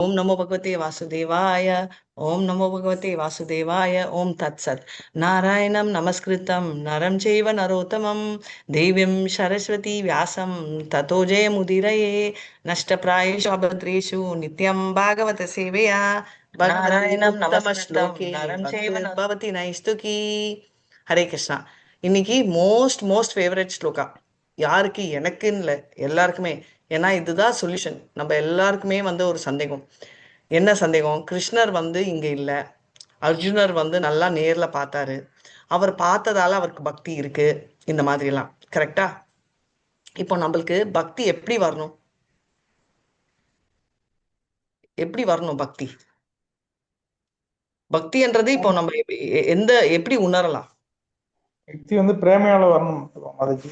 ओम नमो भगवते वासुदेवाय। ओम नमो भगवते वासुदेवाय। ओम तत्सत्। नारायणं नमस्कृतं नरं चैव नरोत्तमं देवीं सरस्वती व्यासं ततो जयमुदीरये। नष्टप्रायेषु अभद्रेषु नित्यं भागवत सेवया नारायणं नमस्कृतं नरं चैव भवति नैस्तुकी। ஹரே கிருஷ்ணா. இன்னைக்கு மோஸ்ட் ஃபேவரட் ஸ்லோகா யாருக்கு, எனக்குன்னு இல்லை, எல்லாருக்குமே. ஏன்னா இதுதான் சொல்யூஷன். நம்ம எல்லாருக்குமே ஒரு சந்தேகம். என்ன சந்தேகம்? கிருஷ்ணர் இங்க இல்லை, அர்ஜுனர் நல்லா நேர்ல பார்த்தாரு, அவர் பார்த்ததால அவருக்கு பக்தி இருக்கு, இந்த மாதிரிலாம் கரெக்டா? இப்போ நம்மளுக்கு பக்தி எப்படி வரணும்? எப்படி வரணும் பக்தி? பக்தின்றது இப்போ நம்ம எந்த எப்படி உணரலாம்? பக்தி பிரேமையால வரணும் அதுக்கு.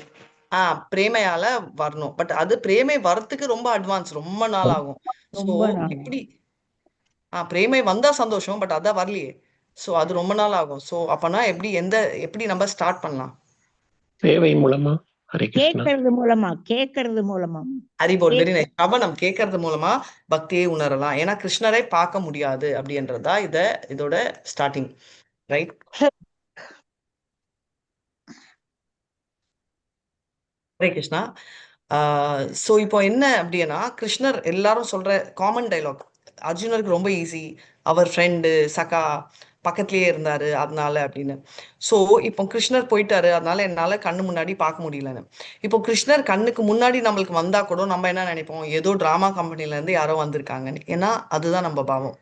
பிரேமையால வரணும். பட் அது பிரேமை வரத்துக்கு ரொம்ப அட்வான்ஸ், ரொம்ப நாள் ஆகும். சோ ரொம்ப நாள். இப்படி பிரேமை வந்தா சந்தோஷம், பட் அதான் வரலையே. சோ அது ரொம்ப நாள் ஆகும். சோ அப்பனா எப்படி நம்ம ஸ்டார்ட் பண்ணலாம்? சேவை மூலமா. ஹரே கிருஷ்ணா. கேட்கறது மூலமா. Haribol, very nice. ஸ்ரவணம் கேட்கறது மூலமா பக்தியை உணரலாம். ஏன்னா கிருஷ்ணரை பார்க்க முடியாது அப்படின்றதா இதோட starting, right? Hare Krishna. So இப்போ என்ன அப்படின்னா, கிருஷ்ணர் எல்லாரும் சொல்ற காமன் டைலாக், அர்ஜுனருக்கு ரொம்ப ஈஸி, அவர் ஃப்ரெண்டு சகா பக்கத்துலயே இருந்தாரு அதனால அப்படின்னு. ஸோ இப்போ கிருஷ்ணர் போயிட்டாரு, அதனால என்னால கண்ணு முன்னாடி பார்க்க முடியலன்னு. இப்போ கிருஷ்ணர் கண்ணுக்கு முன்னாடி நம்மளுக்கு வந்தா கூட நம்ம என்ன நினைப்போம்? ஏதோ டிராமா கம்பெனில இருந்து யாரோ வந்திருக்காங்கன்னு. ஏன்னா அதுதான் நம்ம பாவம்.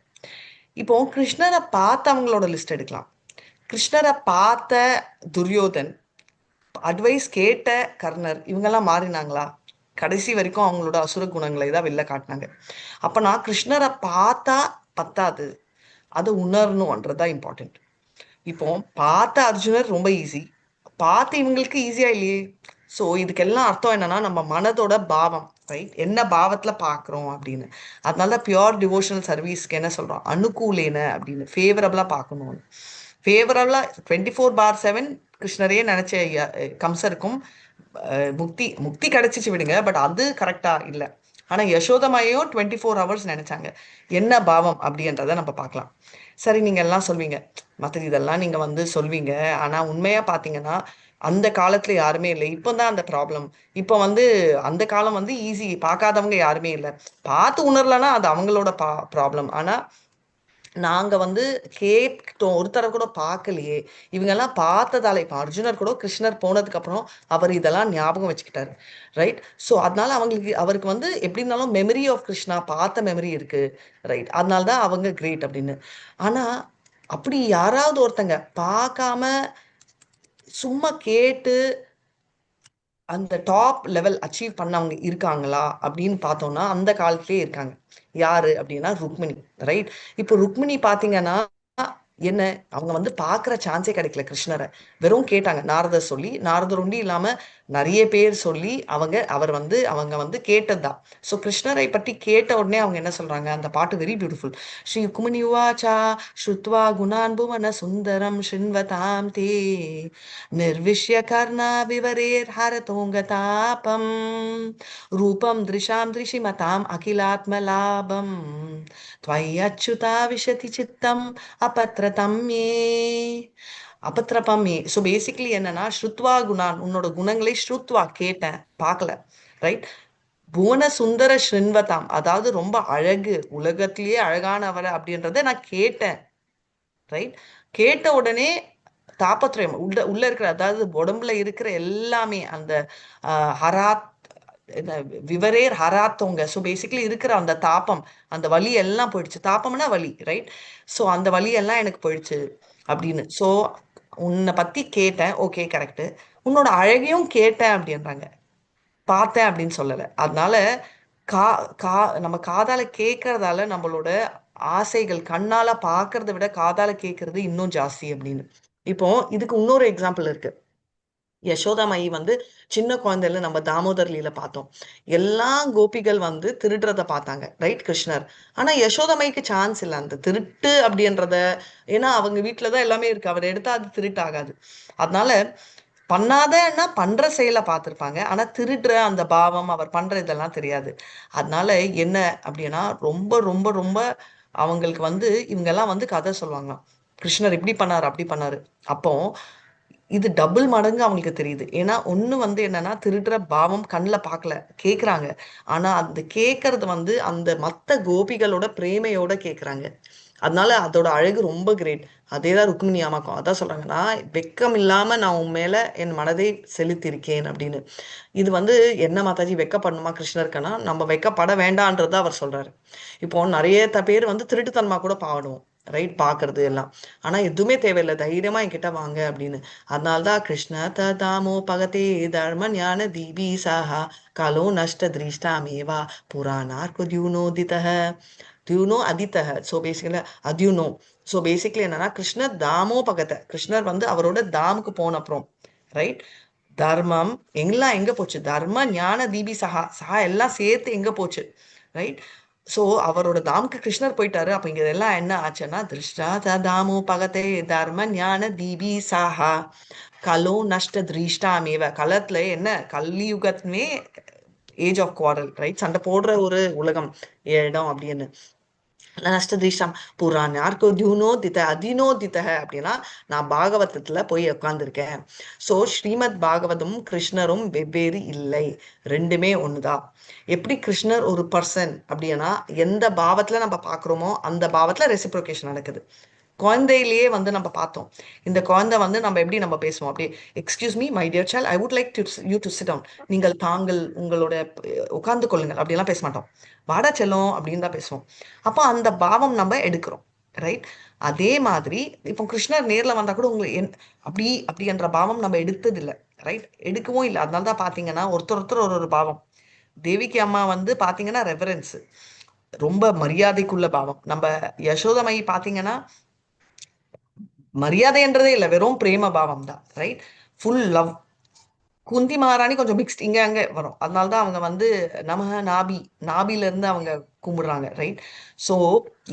இப்போ கிருஷ்ணரை பார்த்தவங்களோட லிஸ்ட் எடுக்கலாம். கிருஷ்ணரை பார்த்த துரியோதன், அட்வைஸ் கேட்ட கர்ணர், இவங்கெல்லாம் மாறினாங்களா? கடைசி வரைக்கும் அவங்களோட அசுர குணங்களை தான் வெளில காட்டினாங்க. அப்ப நான் கிருஷ்ணரை பார்த்தா பத்தாது, அதை உணரணும்ன்றதுதான் இம்பார்ட்டன்ட். இப்போ பார்த்த அர்ஜுனர் ரொம்ப ஈஸி, பார்த்து இவங்களுக்கு ஈஸியா இல்லையே. ஸோ இதுக்கெல்லாம் அர்த்தம் என்னன்னா, நம்ம மனதோட பாவம், ரைட்? என்ன பாவத்துல பார்க்குறோம் அப்படின்னு. அதனால பியோர் டிவோஷனல் சர்வீஸ்க்கு என்ன சொல்றோம்? அனுகூலேன அப்படின்னு, ஃபேவரபிளா பார்க்கணும்னு. ஃபேவரபிளா 24/7 கிருஷ்ணரையே நினைச்ச கம்சருக்கும் முக்தி முக்தி கிடைச்சிச்சு விடுங்க, பட் அது கரெக்டா இல்லை. ஆனா யசோதமாயையும் 24 hours நினைச்சாங்க. என்ன பாவம் அப்படின்றத நம்ம பார்க்கலாம். சரி, நீங்க எல்லாம் சொல்வீங்க, மற்றது இதெல்லாம் நீங்க சொல்வீங்க, ஆனா உண்மையா பாத்தீங்கன்னா அந்த காலத்துல யாருமே இல்லை. இப்போதான் அந்த ப்ராப்ளம். இப்போ அந்த காலம் ஈஸி, பார்க்காதவங்க யாருமே இல்லை. பார்த்து உணரலன்னா அது அவங்களோட ப்ராப்ளம். ஆனா நாங்க கேட்டோம், ஒரு தடவை கூட பார்க்கலையே. இவங்கெல்லாம் பார்த்ததால இப்போ அர்ஜுனர் கூட கிருஷ்ணர் போனதுக்கு அப்புறம் அவர் இதெல்லாம் ஞாபகம் வச்சுக்கிட்டாரு, ரைட்? ஸோ அதனால அவருக்கு எப்படி இருந்தாலும் மெமரி ஆஃப் கிருஷ்ணா, பார்த்த மெமரி இருக்கு, ரைட்? அதனால தான் அவங்க கிரேட் அப்படின்னு. ஆனா அப்படி யாராவது ஒருத்தங்க பார்க்காம சும்மா கேட்டு அந்த டாப் லெவல் அச்சீவ் பண்ணவங்க இருக்காங்களா அப்படின்னு பார்த்தோம்னா அந்த காலத்திலே இருக்காங்க. யாரு அப்படின்னா ருக்மிணி, ரைட்? இப்போ ருக்மிணி பாத்தீங்கன்னா என்ன, அவங்க பார்க்குற சான்ஸே கிடைக்கல கிருஷ்ணரை. வெறும் கேட்டாங்க, நாரதர் சொல்லி, நாரதர் ஒண்டி இல்லாம நிறைய பேர் சொல்லி அவங்க கேட்டதுதான். ஸோ கிருஷ்ணரை பற்றி கேட்ட உடனே அவங்க என்ன சொல்றாங்க? அந்த பாட்டு வெரி பியூட்டிஃபுல். ஸ்ரீ குமினி உவாச்சா ஸ்ருத்வா குணான் புவன சுந்தரம் ஷின்வதாம் தே நிர்விஷ்ய கர்ணா விவரேர் ஹரதோங்கதாபம் ரூபம் திருஷாம் திருஷிமதாம் அகிலாத்மலாபம் त्वय्यच्युता विशति चित्तम अपत्रतம்யே அபத்திரபம்யே. ஸோ பேசிக்கலி என்னன்னா, ஸ்ருத்வா குணான், உன்னோட குணங்களை ஸ்ருத்வா கேட்டேன், பார்க்கல, ரைட்? புவன சுந்தர ஸ்ருண்வதாம், அதாவது ரொம்ப அழகு, உலகத்திலேயே அழகானவரை அப்படின்றத நான் கேட்டேன், ரைட்? கேட்ட உடனே தாபத்ரயம் உள்ள இருக்கிற, அதாவது உடம்புல இருக்கிற எல்லாமே அந்த ஹராத் விவரேர் ஹராத்தவங்க. ஸோ பேசிக்கலி இருக்கிற அந்த தாபம், அந்த வலி எல்லாம் போயிடுச்சு. தாபம்னா வலி, ரைட்? ஸோ அந்த வலி எல்லாம் எனக்கு போயிடுச்சு அப்படின்னு. ஸோ உன்னை பத்தி கேட்டேன், ஓகே கரெக்டு. உன்னோட அழகையும் கேட்டேன் அப்படின்றாங்க, பார்த்தேன் அப்படின்னு சொல்லலை. அதனால கா கா நம்ம காதால கேட்கறதால நம்மளோட ஆசைகள், கண்ணால பார்க்கறத விட காதால கேட்கறது இன்னும் ஜாஸ்தி அப்படின்னு. இப்போ இதுக்கு இன்னொரு எக்ஸாம்பிள் இருக்கு. யசோதாமாயி சின்ன குழந்தையில நம்ம தாமோதர் லீல பார்த்தோம். எல்லா கோபிகள் திருடுறத பார்த்தாங்க, ரைட்? கிருஷ்ணர். ஆனா யசோதாமாய்க்கு சான்ஸ் இல்லை அந்த திருட்டு அப்படின்றத. ஏன்னா அவங்க வீட்டுலதான் எல்லாமே இருக்கு, அவர் எடுத்தா அது திருட்டு ஆகாது. அதனால பண்ணாதன்னா பண்ற செயலை பார்த்திருப்பாங்க. ஆனா திருடுற அந்த பாவம், அவர் பண்ற இதெல்லாம் தெரியாது. அதனால என்ன அப்படின்னா, ரொம்ப ரொம்ப ரொம்ப அவங்களுக்கு வந்து இவங்கெல்லாம் வந்து கதை சொல்லுவாங்களாம். கிருஷ்ணர் இப்படி பண்ணாரு, அப்படி பண்ணாரு. அப்போ இது டபுள் மடங்கு அவங்களுக்கு தெரியுது. ஏன்னா ஒண்ணு வந்து என்னன்னா, திருடுற பாவம் கண்ல பார்க்கல, கேட்கறாங்க. ஆனா அந்த கேட்கறது வந்து அந்த மத்த கோபிகளோட பிரேமையோட கேட்கறாங்க. அதனால அதோட அழகு ரொம்ப கிரேட். அதேதான் ருக்மிணி அம்மாக்கும். அதான் சொல்றாங்க, நான் வெட்கம் இல்லாம நான் உன் மேல என் மனதை செலுத்தியிருக்கேன் அப்படின்னு. இது வந்து என்ன மாதாஜி வெட்கப்படணுமா கிருஷ்ணருக்குன்னா, நம்ம வெட்கப்பட வேண்டான்றத அவர் சொல்றாரு. இப்போ நிறைய பேர் வந்து திருட்டுத்தனமா கூட பாடுவோம், ரைட், பாக்குறது எல்லாம். ஆனா எதுவுமே தேவையில்லை, தைரியமா என்கிட்ட வாங்க அப்படின்னு. அதனால்தான் கிருஷ்ண தாமோ பகதே தர்ம ஞான தீபி சாஹா காலோ நஷ்ட திருஷ்டாமேவா புராணார்க்கு தியூனோதிதஹ தியூனோ அதிதஹ. ஸோ பேசிக்கலி அத்யூனோ. ஸோ பேசிக்கலி என்னன்னா, கிருஷ்ணர் தாமோ பகத, கிருஷ்ணர் வந்து அவரோட தாமுக்கு போன அப்புறம், ரைட், தர்மம் எல்லாம் எங்க போச்சு, தர்ம ஞான தீபி சஹா சஹா எல்லாம் சேர்த்து எங்க போச்சு, ரைட். ஸோ அவரோட தாமுக்கு கிருஷ்ணர் போயிட்டாரு. அப்ப இங்க எல்லாம் என்ன ஆச்சுன்னா, திருஷ்டா தாமோ பகதே தர்ம ஞான தீபி சாஹா கலோ நஷ்ட திருஷ்டாமேவ. கலத்துல என்ன, கலியுகத்துமே ஏஜ் ஆஃப் குவாரல், ரைட், சண்டை போடுற ஒரு உலகம், இடம் அப்படின்னு. நஷ்டதிஷம் புராணார்க்கு தியூனோதித அதினோதிதஹ அப்படின்னா, நான் பாகவதத்துல போய் உட்கார்ந்துருக்கேன். ஸோ ஸ்ரீமத் பாகவதம் கிருஷ்ணரும் வெவ்வேறு இல்லை, ரெண்டுமே ஒண்ணுதான். எப்படி கிருஷ்ணர் ஒரு பர்சன் அப்படின்னா, எந்த பாவத்துல நம்ம பாக்குறோமோ அந்த பாவத்துல ரெசிப்ரோகேஷன் நடக்குது. குழந்தையிலேயே வந்து நம்ம பார்த்தோம். இந்த குழந்தை வந்து நம்ம எப்படி நம்ம பேசுவோம், அப்படியே excuse me my dear child, I would like to you to sit down, நீங்கள் தாங்கள் உங்களோட உட்கார்ந்து கொள்ளுங்கள் அப்படிலாம் பேச மாட்டோம். வாடா செல்லம் அப்படின்னு தான் பேசுவோம். அப்போ அந்த பாவம் நம்ம எடுக்கிறோம், ரைட். அதே மாதிரி இப்போ கிருஷ்ணர் நேர்ல வந்தா கூட உங்களுக்கு அப்படி அப்படின்ற பாவம் நம்ம எடுத்தது இல்லை, ரைட், எடுக்கவும் இல்லை. அதனால தான் பாத்தீங்கன்னா ஒருத்தர் ஒருத்தர் ஒரு ஒரு பாவம். தேவிக்கு அம்மா வந்து பாத்தீங்கன்னா ரெவரன்ஸ், ரொம்ப மரியாதைக்குள்ள பாவம். நம்ம யசோதமை பாத்தீங்கன்னா மரியாதைன்றதே இல்லை, வெறும் பிரேம பாவம் தான், ரைட், ஃபுல் லவ். குந்தி மகாராணி கொஞ்சம் மிக்ஸ்ட், இங்க அங்க வரும். அதனாலதான் அவங்க வந்து நமக நாபி, நாபில இருந்து அவங்க கும்பிடுறாங்க, ரைட். ஸோ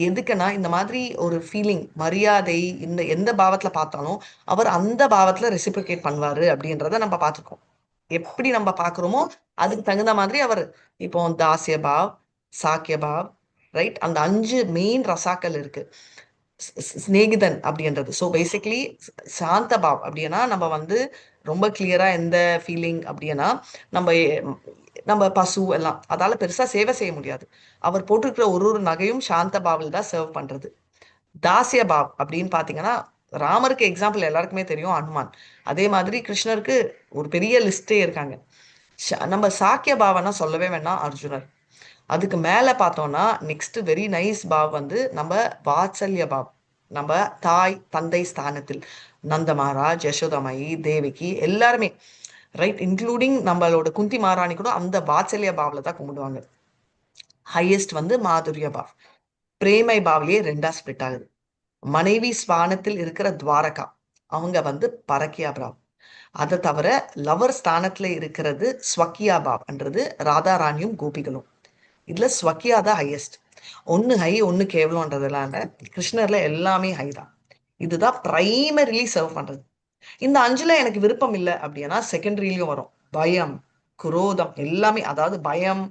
எதுக்குன்னா, இந்த மாதிரி ஒரு ஃபீலிங், மரியாதை, இந்த எந்த பாவத்துல பார்த்தாலும் அவர் அந்த பாவத்துல ரெசிப்ரிகேட் பண்ணுவாரு அப்படின்றத நம்ம பார்த்துருக்கோம். எப்படி நம்ம பார்க்குறோமோ அதுக்கு தகுந்த மாதிரி அவர், இப்போ தாசிய பாவ், சாக்கிய பாவ், ரைட், அந்த 5 மெயின் ரசாக்கள் இருக்கு. ஸ்நேகிதன் அப்படின்றது. ஸோ பேசிக்லி சாந்த பாவ் அப்படின்னா நம்ம வந்து ரொம்ப கிளியரா எந்த ஃபீலிங் அப்படின்னா, நம்ம நம்ம பசு எல்லாம் அதால பெருசா சேவை செய்ய முடியாது. அவர் போட்டிருக்கிற ஒரு ஒரு நகையும் சாந்த பாவில் தான் சர்வ் பண்றது. தாசிய பாவ் அப்படின்னு பாத்தீங்கன்னா, ராமருக்கு எக்ஸாம்பிள் எல்லாருக்குமே தெரியும், அனுமான். அதே மாதிரி கிருஷ்ணருக்கு ஒரு பெரிய லிஸ்டே இருக்காங்க. நம்ம சாக்கிய பாவனா சொல்லவே வேணாம், அர்ஜுனர். அதுக்கு மேல பார்த்தோம்னா நெக்ஸ்ட் வெரி நைஸ் பாவ் வந்து நம்ம வாத்சல்ய பாவ். நம்ம தாய் தந்தை ஸ்தானத்தில் நந்த மகாராஜ், யசோதமாயி, தேவகி எல்லாருமே, ரைட், இன்க்ளூடிங் நம்மளோட குந்தி மகாராணி கூட அந்த வாத்சல்ய பாவ்ல தான் கும்பிடுவாங்க. ஹையஸ்ட் வந்து மாதுரிய பாவ். பிரேமை பாவ்லயே 2ஆ ஸ்பிளிட் ஆகுது. மனைவி ஸ்தானத்தில் இருக்கிற துவாரகா, அவங்க வந்து பரக்கியா பாவ். அதை தவிர லவர் ஸ்தானத்துல இருக்கிறது ஸ்வக்கியா பாவ்ன்றது ராதா ராணியும் கோபிகளும். இதுல ஸ்வக்கியா தான் ஹையஸ்ட். ஒன்னு ஹை ஒன்னு கேவலம்ன்றதுலாம் இல்ல, கிருஷ்ணர்ல எல்லாமே ஹை தான். இதுதான் பிரைமரிலி சர்வ் பண்றது. இந்த 5ல எனக்கு விருப்பம் இல்லை அப்படின்னா செகண்டரியிலயும் வரும். பயம், குரோதம் எல்லாமே, அதாவது பயம்,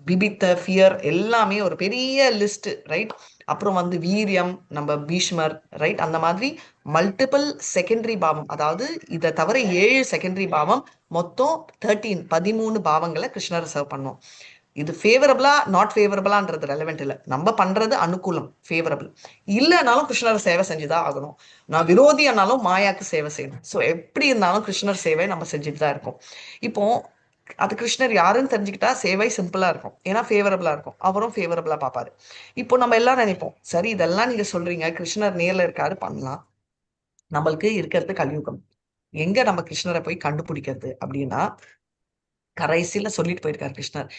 பிபித்த, ஃபியர் எல்லாமே ஒரு பெரிய லிஸ்ட், ரைட். அப்புறம் வந்து வீரியம், நம்ம பீஷ்மர், ரைட். அந்த மாதிரி மல்டிபிள் செகண்டரி பாவம், அதாவது இதை தவிர 7 செகண்டரி பாவம், மொத்தம் 13 பாவங்களை கிருஷ்ணரை சர்வ் பண்ணோம். இது ஃபேவரபிளா நாட் ஃபேவரபிளான்றது ரெலவெண்ட் இல்லை, நம்ம பண்றது அனுகூலம், ஃபேவரபிள் இல்லைனாலும் கிருஷ்ணர் சேவை செஞ்சுதான் ஆகணும். நான் விரோதியானாலும் மாயாக்கு சேவை செய்யணும். ஸோ எப்படி இருந்தாலும் கிருஷ்ணர் சேவை நம்ம செஞ்சுட்டு தான் இருக்கோம். இப்போ அது கிருஷ்ணர் யாருன்னு தெரிஞ்சுக்கிட்டா சேவை சிம்பிளா இருக்கும், ஏன்னா ஃபேவரபிளா இருக்கும், அவரும் ஃபேவரபிளா பார்ப்பாரு. இப்போ நம்ம எல்லாம் நினைப்போம், சரி இதெல்லாம் நீங்க சொல்றீங்க, கிருஷ்ணர் நேர்ல இருக்காரு, பண்ணலாம். நம்மளுக்கு இருக்கிறது கலியுகம், எங்க நம்ம கிருஷ்ணரை போய் கண்டுபிடிக்கிறது அப்படின்னா, கடைசியில சொல்லிட்டு போயிருக்காரு கிருஷ்ணர்.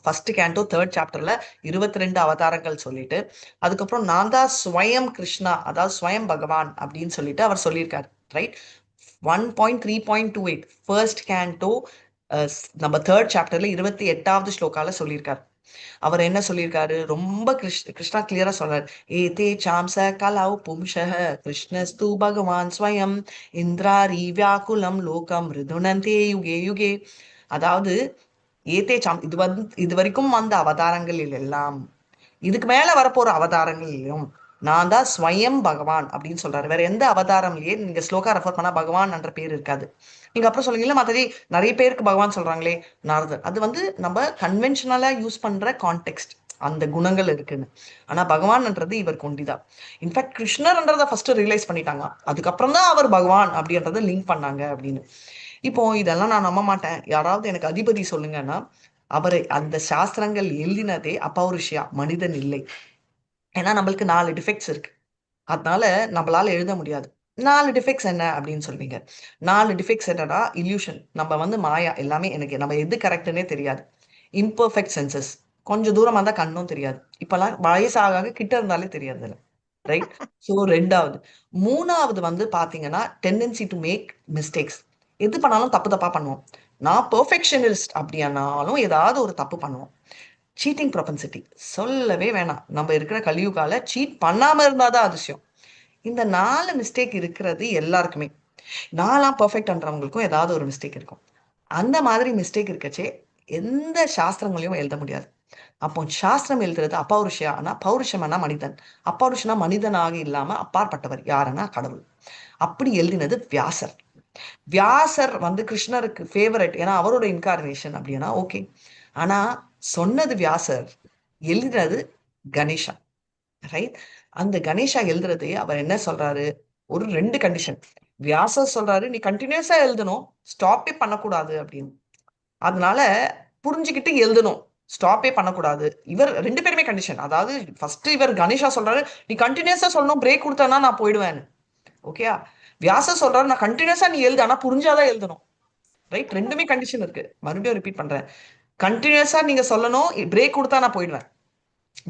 ஃபர்ஸ்ட் கேண்டோ 3rd சாப்டர்ல 22 அவதாரங்கள் சொல்லிட்டு, அதுக்கப்புறம் நான் தான் ஸ்வயம் கிருஷ்ணா, அதாவது ஸ்வயம் பகவான் அப்படின்னு சொல்லிட்டு அவர் சொல்லியிருக்காரு, ரைட். 1.3.28 ஃபர்ஸ்ட் கேண்டோ நம்ம 3rd சாப்டர்ல 28வது ஸ்லோகால சொல்லியிருக்காரு. அவர் என்ன சொல்லியிருக்காரு, ரொம்ப கிருஷ்ணா கிளியரா சொல்றாரு. ஏதே சாம்ச கலௌ பும்சஹ கிருஷ்ணஸ்து பகவான் ஸ்வயம் இந்திராரி வியாக்குலம் லோகம் ரிதுனந்தே யுகே யுகே. அதாவது ஏதே சாம் இது வரைக்கும் வந்த அவதாரங்களில் எல்லாம், இதுக்கு மேல வரப்போற அவதாரங்களிலும் நான் தான் ஸ்வயம் பகவான் அப்படின்னு சொல்றாரு. வேற எந்த அவதாரம்லயே நீங்க ஸ்லோகா ரெஃபர் பண்ணா பகவான் என்ற பேர் இருக்காது. நீங்க அப்புறம் சொல்லுவீங்களா, மத்தடி நிறைய பேருக்கு பகவான் சொல்றாங்களே நாரதர், அது நம்ம கன்வென்ஷனலா யூஸ் பண்ற கான்டெக்ட், அந்த குணங்கள் இருக்குன்னு. ஆனா பகவான்ன்றது இவர் கொண்டிதான். இன்ஃபேக்ட் கிருஷ்ணர்ன்றத ஃபர்ஸ்ட் ரியலைஸ் பண்ணிட்டாங்க, அதுக்கப்புறம் தான் அவர் பகவான் அப்படின்றத லிங்க் பண்ணாங்க அப்படின்னு. இப்போ இதெல்லாம் நான் நம்ப மாட்டேன், யாராவது எனக்கு அதிபதி சொல்லுங்கன்னா, அவரை அந்த சாஸ்திரங்கள் எழுதினதே அப்பௌருஷியா, மனிதன் இல்லை. ஏன்னா நம்மளுக்கு 4 டிஃபெக்ட்ஸ் இருக்கு, அதனால நம்மளால எழுத முடியாது. 4 டிஃபெக்ட்ஸ் என்ன அப்படின்னு சொல்வீங்க. 4 டிஃபெக்ட்ஸ் என்னன்னா, இல்யூஷன், நம்ம மாயா, எல்லாமே எனக்கு நம்ம எது கரெக்டுன்னே தெரியாது. இம்பர்ஃபெக்ட் சென்சஸ், கொஞ்சம் தூரமா இருந்தா கண்ணும் தெரியாது. இப்பெல்லாம் வயசாக கிட்ட இருந்தாலே தெரியாது இல்லை, ரைட்? ஸோ 2வது. 3வது பாத்தீங்கன்னா டெண்டன்சி டு மேக் மிஸ்டேக்ஸ். எது பண்ணாலும் தப்பு தப்பா பண்ணுவோம். நான் பெர்ஃபெக்ஷனிஸ்ட் அப்படியானாலும் ஏதாவது ஒரு தப்பு பண்ணுவோம். சீட்டிங் ப்ரொபென்சிட்டி சொல்லவே வேணாம். நம்ம இருக்கிற கலியுகால சீட் பண்ணாம இருந்தாதான் அதிசயம். இந்த 4 மிஸ்டேக் இருக்கிறது எல்லாருக்குமே. நான்லாம் பெர்ஃபெக்ட்ன்றவங்களுக்கும் ஏதாவது ஒரு மிஸ்டேக் இருக்கும். அந்த மாதிரி மிஸ்டேக் இருக்கச்சே எந்த சாஸ்திரங்களையும் எழுத முடியாது. அப்போ சாஸ்திரம் எழுதுறது அப்பௌருஷியா. ஆனா பௌருஷம்னா மனிதன். அப்பௌருஷனா மனிதனாக இல்லாம அப்பாற்பட்டவர், யாருன்னா கடவுள். அப்படி எழுதினது வியாசர். வியாசர் கிருஷ்ணருக்கு ஃபேவரட், ஏன்னா அவரோட இன்கார்னேஷன் அப்படின்னா ஓகே. ஆனா சொன்னது வியாசர், எழுதினது கணேஷா, ரைட்? அந்த கணேஷா எழுதுறது அவர் என்ன சொல்றாரு, ஒரு 2 கண்டிஷன். வியாசர் சொல்றாரு நீ கண்டினியூஸா எழுதணும், ஸ்டாப்பே பண்ணக்கூடாது அப்படின்னு. அதனால புரிஞ்சுக்கிட்டு எழுதணும், ஸ்டாப்பே பண்ணக்கூடாது. இவர் 2 பேருமே கண்டிஷன். அதாவது ஃபர்ஸ்ட் இவர் கணேஷா சொல்றாரு நீ கண்டினியூஸா சொல்லணும், பிரேக் கொடுத்தனா நான் போயிடுவேன். ஓகேயா? வியாசர் சொல்றாரு நான் கண்டினியூஸா நீ எழுது, ஆனா புரிஞ்சாதான் எழுதணும், ரைட்? 2மே கண்டிஷன் இருக்கு. மறுபடியும் ரிப்பீட் பண்றேன், கண்டினியூஸா நீங்க சொல்லணும், பிரேக் கொடுத்தா நான் போயிடுவேன்.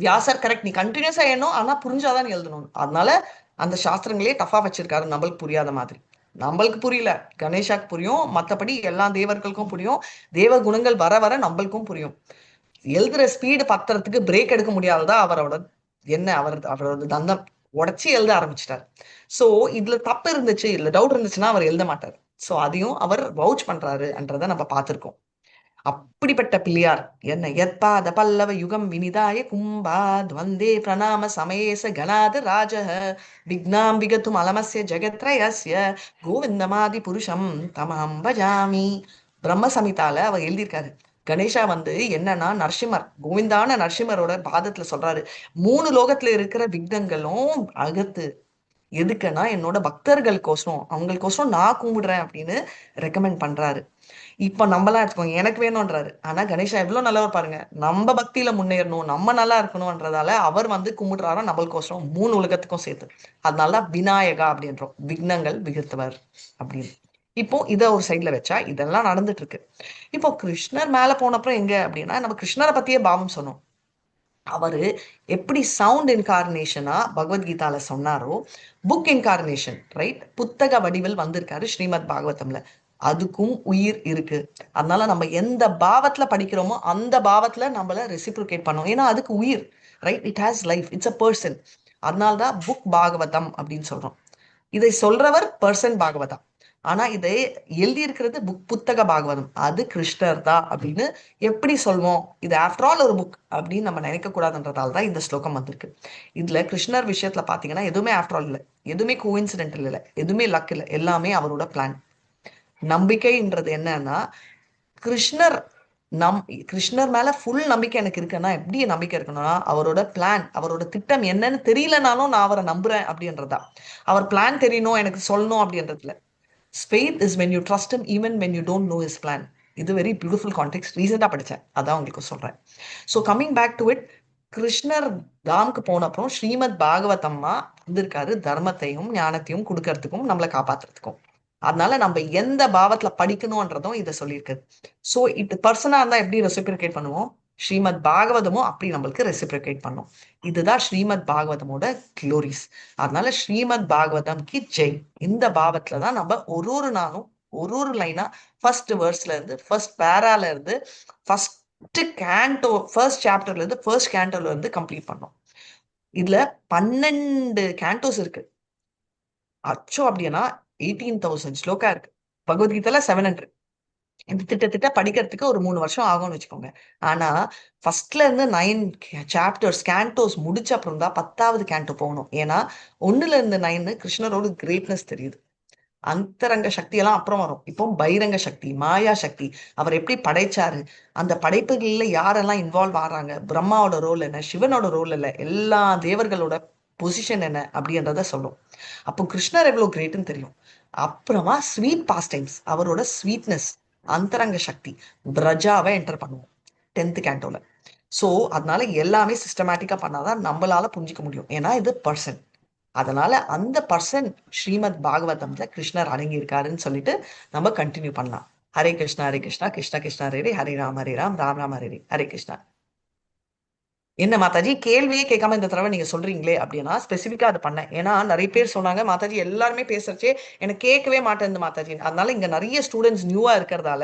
வியாசர் கரெக்ட், நீ கண்டினியூஸா எழுதணும், ஆனா புரிஞ்சாதான் நீ எழுதணும். அதனால அந்த சாஸ்திரங்களே டஃபா வச்சிருக்காரு, நம்மளுக்கு புரியாத மாதிரி. நம்மளுக்கு புரியல, கணேஷாக்கு புரியும், மற்றபடி எல்லா தேவர்களுக்கும் புரியும். தேவ குணங்கள் வர வர நம்மளுக்கும் புரியும். எழுதுற ஸ்பீடு பத்துறதுக்கு பிரேக் எடுக்க முடியாததா அவரோட அவரோட தந்தம், உடச்சி எழுத ஆரம்பிச்சிட்டார். சோ இதுல தப்பு இருந்துச்சு, இல்ல டவுட் இருந்துச்சுன்னா அவர் எழுத மாட்டார். சோ அதையும் அவர் வவுச் பண்றாருன்றத நம்ம பார்த்திருக்கோம். அப்படிப்பட்ட பிள்ளையார் என்ன எத்பாத பல்லவ யுகம் வினிதாய கும்பாத் வந்தே பிரணாம சமயேச கணாத ராஜஹ விக்னாம் விகத்தும் அலமஸ்ய ஜெகத்ரயஸ்ய கோவிந்தமாதி புருஷம் தமஹம் பஜாமி. பிரம்ம சமிதால அவர் எழுதியிருக்காரு. கணேஷா என்னன்னா நரசிம்மர், கோவிந்தான நரசிம்மரோட பாதத்துல சொல்றாரு, 3 லோகத்துல இருக்கிற விக்னங்களும் அகத்து, எதுக்குன்னா என்னோட பக்தர்களுக்கோசரம், அவங்களுக்கோசரம் நான் கும்பிடுறேன் அப்படின்னு ரெக்கமெண்ட் பண்றாரு. இப்ப நம்மலாம் எடுத்துக்கோங்க, எனக்கு வேணும்ன்றாரு. ஆனா கணேஷா எவ்வளவு நல்லவர் பாருங்க, நம்ம பக்தியில முன்னேறணும், நம்ம நல்லா இருக்கணும்ன்றதால அவர் கும்பிடுறாரா நம்மளுக்கோசரம், 3 உலகத்துக்கும் சேர்த்து. அதனாலதான் விநாயகா அப்படின்றோம், விக்னங்கள் விகத்தவர் அப்படின்னு. இப்போ இத ஒரு சைட்ல வச்சா இதெல்லாம் நடந்துட்டு இருக்கு. இப்போ கிருஷ்ணர் மேல போனப்புறம் எங்க அப்படின்னா, நம்ம கிருஷ்ணரை பத்தியே பாவம் சொன்னோம். அவரு எப்படி சவுண்ட் இன்கார்னேஷனா பகவத்கீதால சொன்னாரோ, புக் இன்கார்னேஷன், ரைட்? புத்தக வடிவில் வந்திருக்காரு ஸ்ரீமத் பாகவதம்ல. அதுக்கும் உயிர் இருக்கு. அதனால நம்ம எந்த பாவத்துல படிக்கிறோமோ அந்த பாவத்துல நம்மள ரெசிப்ரோகேட் பண்ணோம். ஏன்னா அதுக்கு உயிர், right? It has life, it's a person. அதனால்தான் புக் பாகவதம் அப்படின்னு சொல்றோம். இதை சொல்றவர் பர்சன் பாகவதம். ஆனா இதை எழுதியிருக்கிறது புத்தக பாகவதம், அது கிருஷ்ணர் தான் அப்படின்னு எப்படி சொல்வோம்? இது ஆஃப்டர் ஆல் ஒரு புக் அப்படின்னு நம்ம நினைக்க கூடாதுன்றதால தான் இந்த ஸ்லோகம் வந்திருக்கு. இதுல கிருஷ்ணர் விஷயத்துல பாத்தீங்கன்னா எதுவுமே ஆஃப்டர் ஆல் இல்லை, எதுவுமே கோஇன்சிடென்டல் இல்லை, எதுவுமே லக் இல்லை, எல்லாமே அவரோட பிளான். நம்பிக்கைன்றது என்னன்னா, கிருஷ்ணர் கிருஷ்ணர் மேல ஃபுல் நம்பிக்கை எனக்கு இருக்குன்னா, எப்படி நம்பிக்கை இருக்கணும்னா, அவரோட பிளான், அவரோட திட்டம் என்னன்னு தெரியலனாலும் நான் அவரை நம்புறேன் அப்படின்றதா. அவர் பிளான் தெரியணும் எனக்கு சொல்லணும் அப்படின்றதுல. Faith is when you trust him even when you don't know his plan. இது வெரி பியூட்டிஃபுல் கான்டெக்ட், ரீசெண்டா படிச்சேன், அதான் உங்களுக்கு சொல்றேன். So coming back to it, கிருஷ்ணர் தாம்க்கு போனப்புறம் ஸ்ரீமத் பாகவதம்மா வந்திருக்காரு, தர்மத்தையும் ஞானத்தையும் கொடுக்கறதுக்கும் நம்மளை காப்பாத்துறதுக்கும். அதனால நம்ம எந்த பாவத்துல படிக்கணும்ன்றதும் இதை சொல்லியிருக்கு. ஸோ பர்சனா இருந்தா எப்படி ரெசிப்ரிகேட் பண்ணுவோம், ஸ்ரீமத் பாகவதமும் அப்படி நம்மளுக்கு ரெசிப்ரிகேட் பண்ணும். இதுதான் ஸ்ரீமத் பாகவதமோட க்ளோரிஸ். அதனால ஸ்ரீமத் பாகவதம் கி ஜெய். இந்த பாவத்துல தான் நம்ம ஒரு நாளும் ஒரு லைனா ஃபர்ஸ்ட் வேர்ஸ்ல இருந்து, ஃபர்ஸ்ட் பேரால இருந்து, ஃபர்ஸ்ட் ஃபர்ஸ்ட் சாப்டர்ல இருந்து ஃபர்ஸ்ட் கேண்டோல இருந்து கம்ப்ளீட் பண்ணோம். இதுல 12 கேண்டோஸ் இருக்கு. அச்சோ அப்படின்னா 18,000 ஸ்லோகா இருக்கு. பகவத்கீதைல 700. இது திட்டத்திட்ட படிக்கிறதுக்கு ஒரு 3 வருஷம் ஆகும்னு வச்சுக்கோங்க. ஆனா ஃபர்ஸ்ட்ல இருந்து 9 சாப்டர்ஸ் கேண்டோஸ் முடிச்ச அப்புறம் தான் 10வது கேண்டோ போகணும். ஏன்னா 1ல இருந்து 9 கிருஷ்ணரோட கிரேட்னஸ் தெரியுது. அந்தரங்க சக்தி எல்லாம் அப்புறம் வரும். இப்போ பைரங்க சக்தி, மாயா சக்தி, அவர் எப்படி படைச்சாரு, அந்த படைப்புகள்ல யாரெல்லாம் இன்வால்வ் ஆறாங்க, பிரம்மாவோட ரோல் என்ன, சிவனோட ரோல் என்ன, எல்லா தேவர்களோட பொசிஷன் என்ன அப்படின்றத சொல்லும். அப்போ கிருஷ்ணர் எவ்வளவு கிரேட்னு தெரியும். அப்புறமா ஸ்வீட் பாஸ் டைம்ஸ், அவரோட ஸ்வீட்னஸ், அந்தரங்க சக்தி, பிரஜாவை என்டர் பண்ணுவோம் 10th கேண்டோல. ஸோ அதனால எல்லாமே சிஸ்டமேட்டிக்கா பண்ணாதான் நம்மளால புரிஞ்சிக்க முடியும். ஏன்னா இது பர்சன். அதனால அந்த பர்சன் ஸ்ரீமத் பாகவதம்ல கிருஷ்ணர் அடங்கி இருக்காருன்னு சொல்லிட்டு நம்ம கண்டினியூ பண்ணலாம். ஹரே கிருஷ்ணா ஹரே கிருஷ்ணா கிருஷ்ண கிருஷ்ணா ஹரே ஹரே ராம் ராம் ராம் ஹரே ஹரே கிருஷ்ணா. என்ன மாதாஜி கேள்வியே கேட்காம இந்த தடவை நீங்க சொல்றீங்களே அப்படின்னா ஸ்பெசிஃபிக்கா அது பண்ணேன். ஏன்னா நிறைய பேர் சொன்னாங்க மாதாஜி எல்லாருமே பேசுறச்சே எனக்கு கேட்கவே மாட்டேன் மாதாஜி. அதனால இங்க நிறைய ஸ்டூடெண்ட்ஸ் நியூவா இருக்கிறதால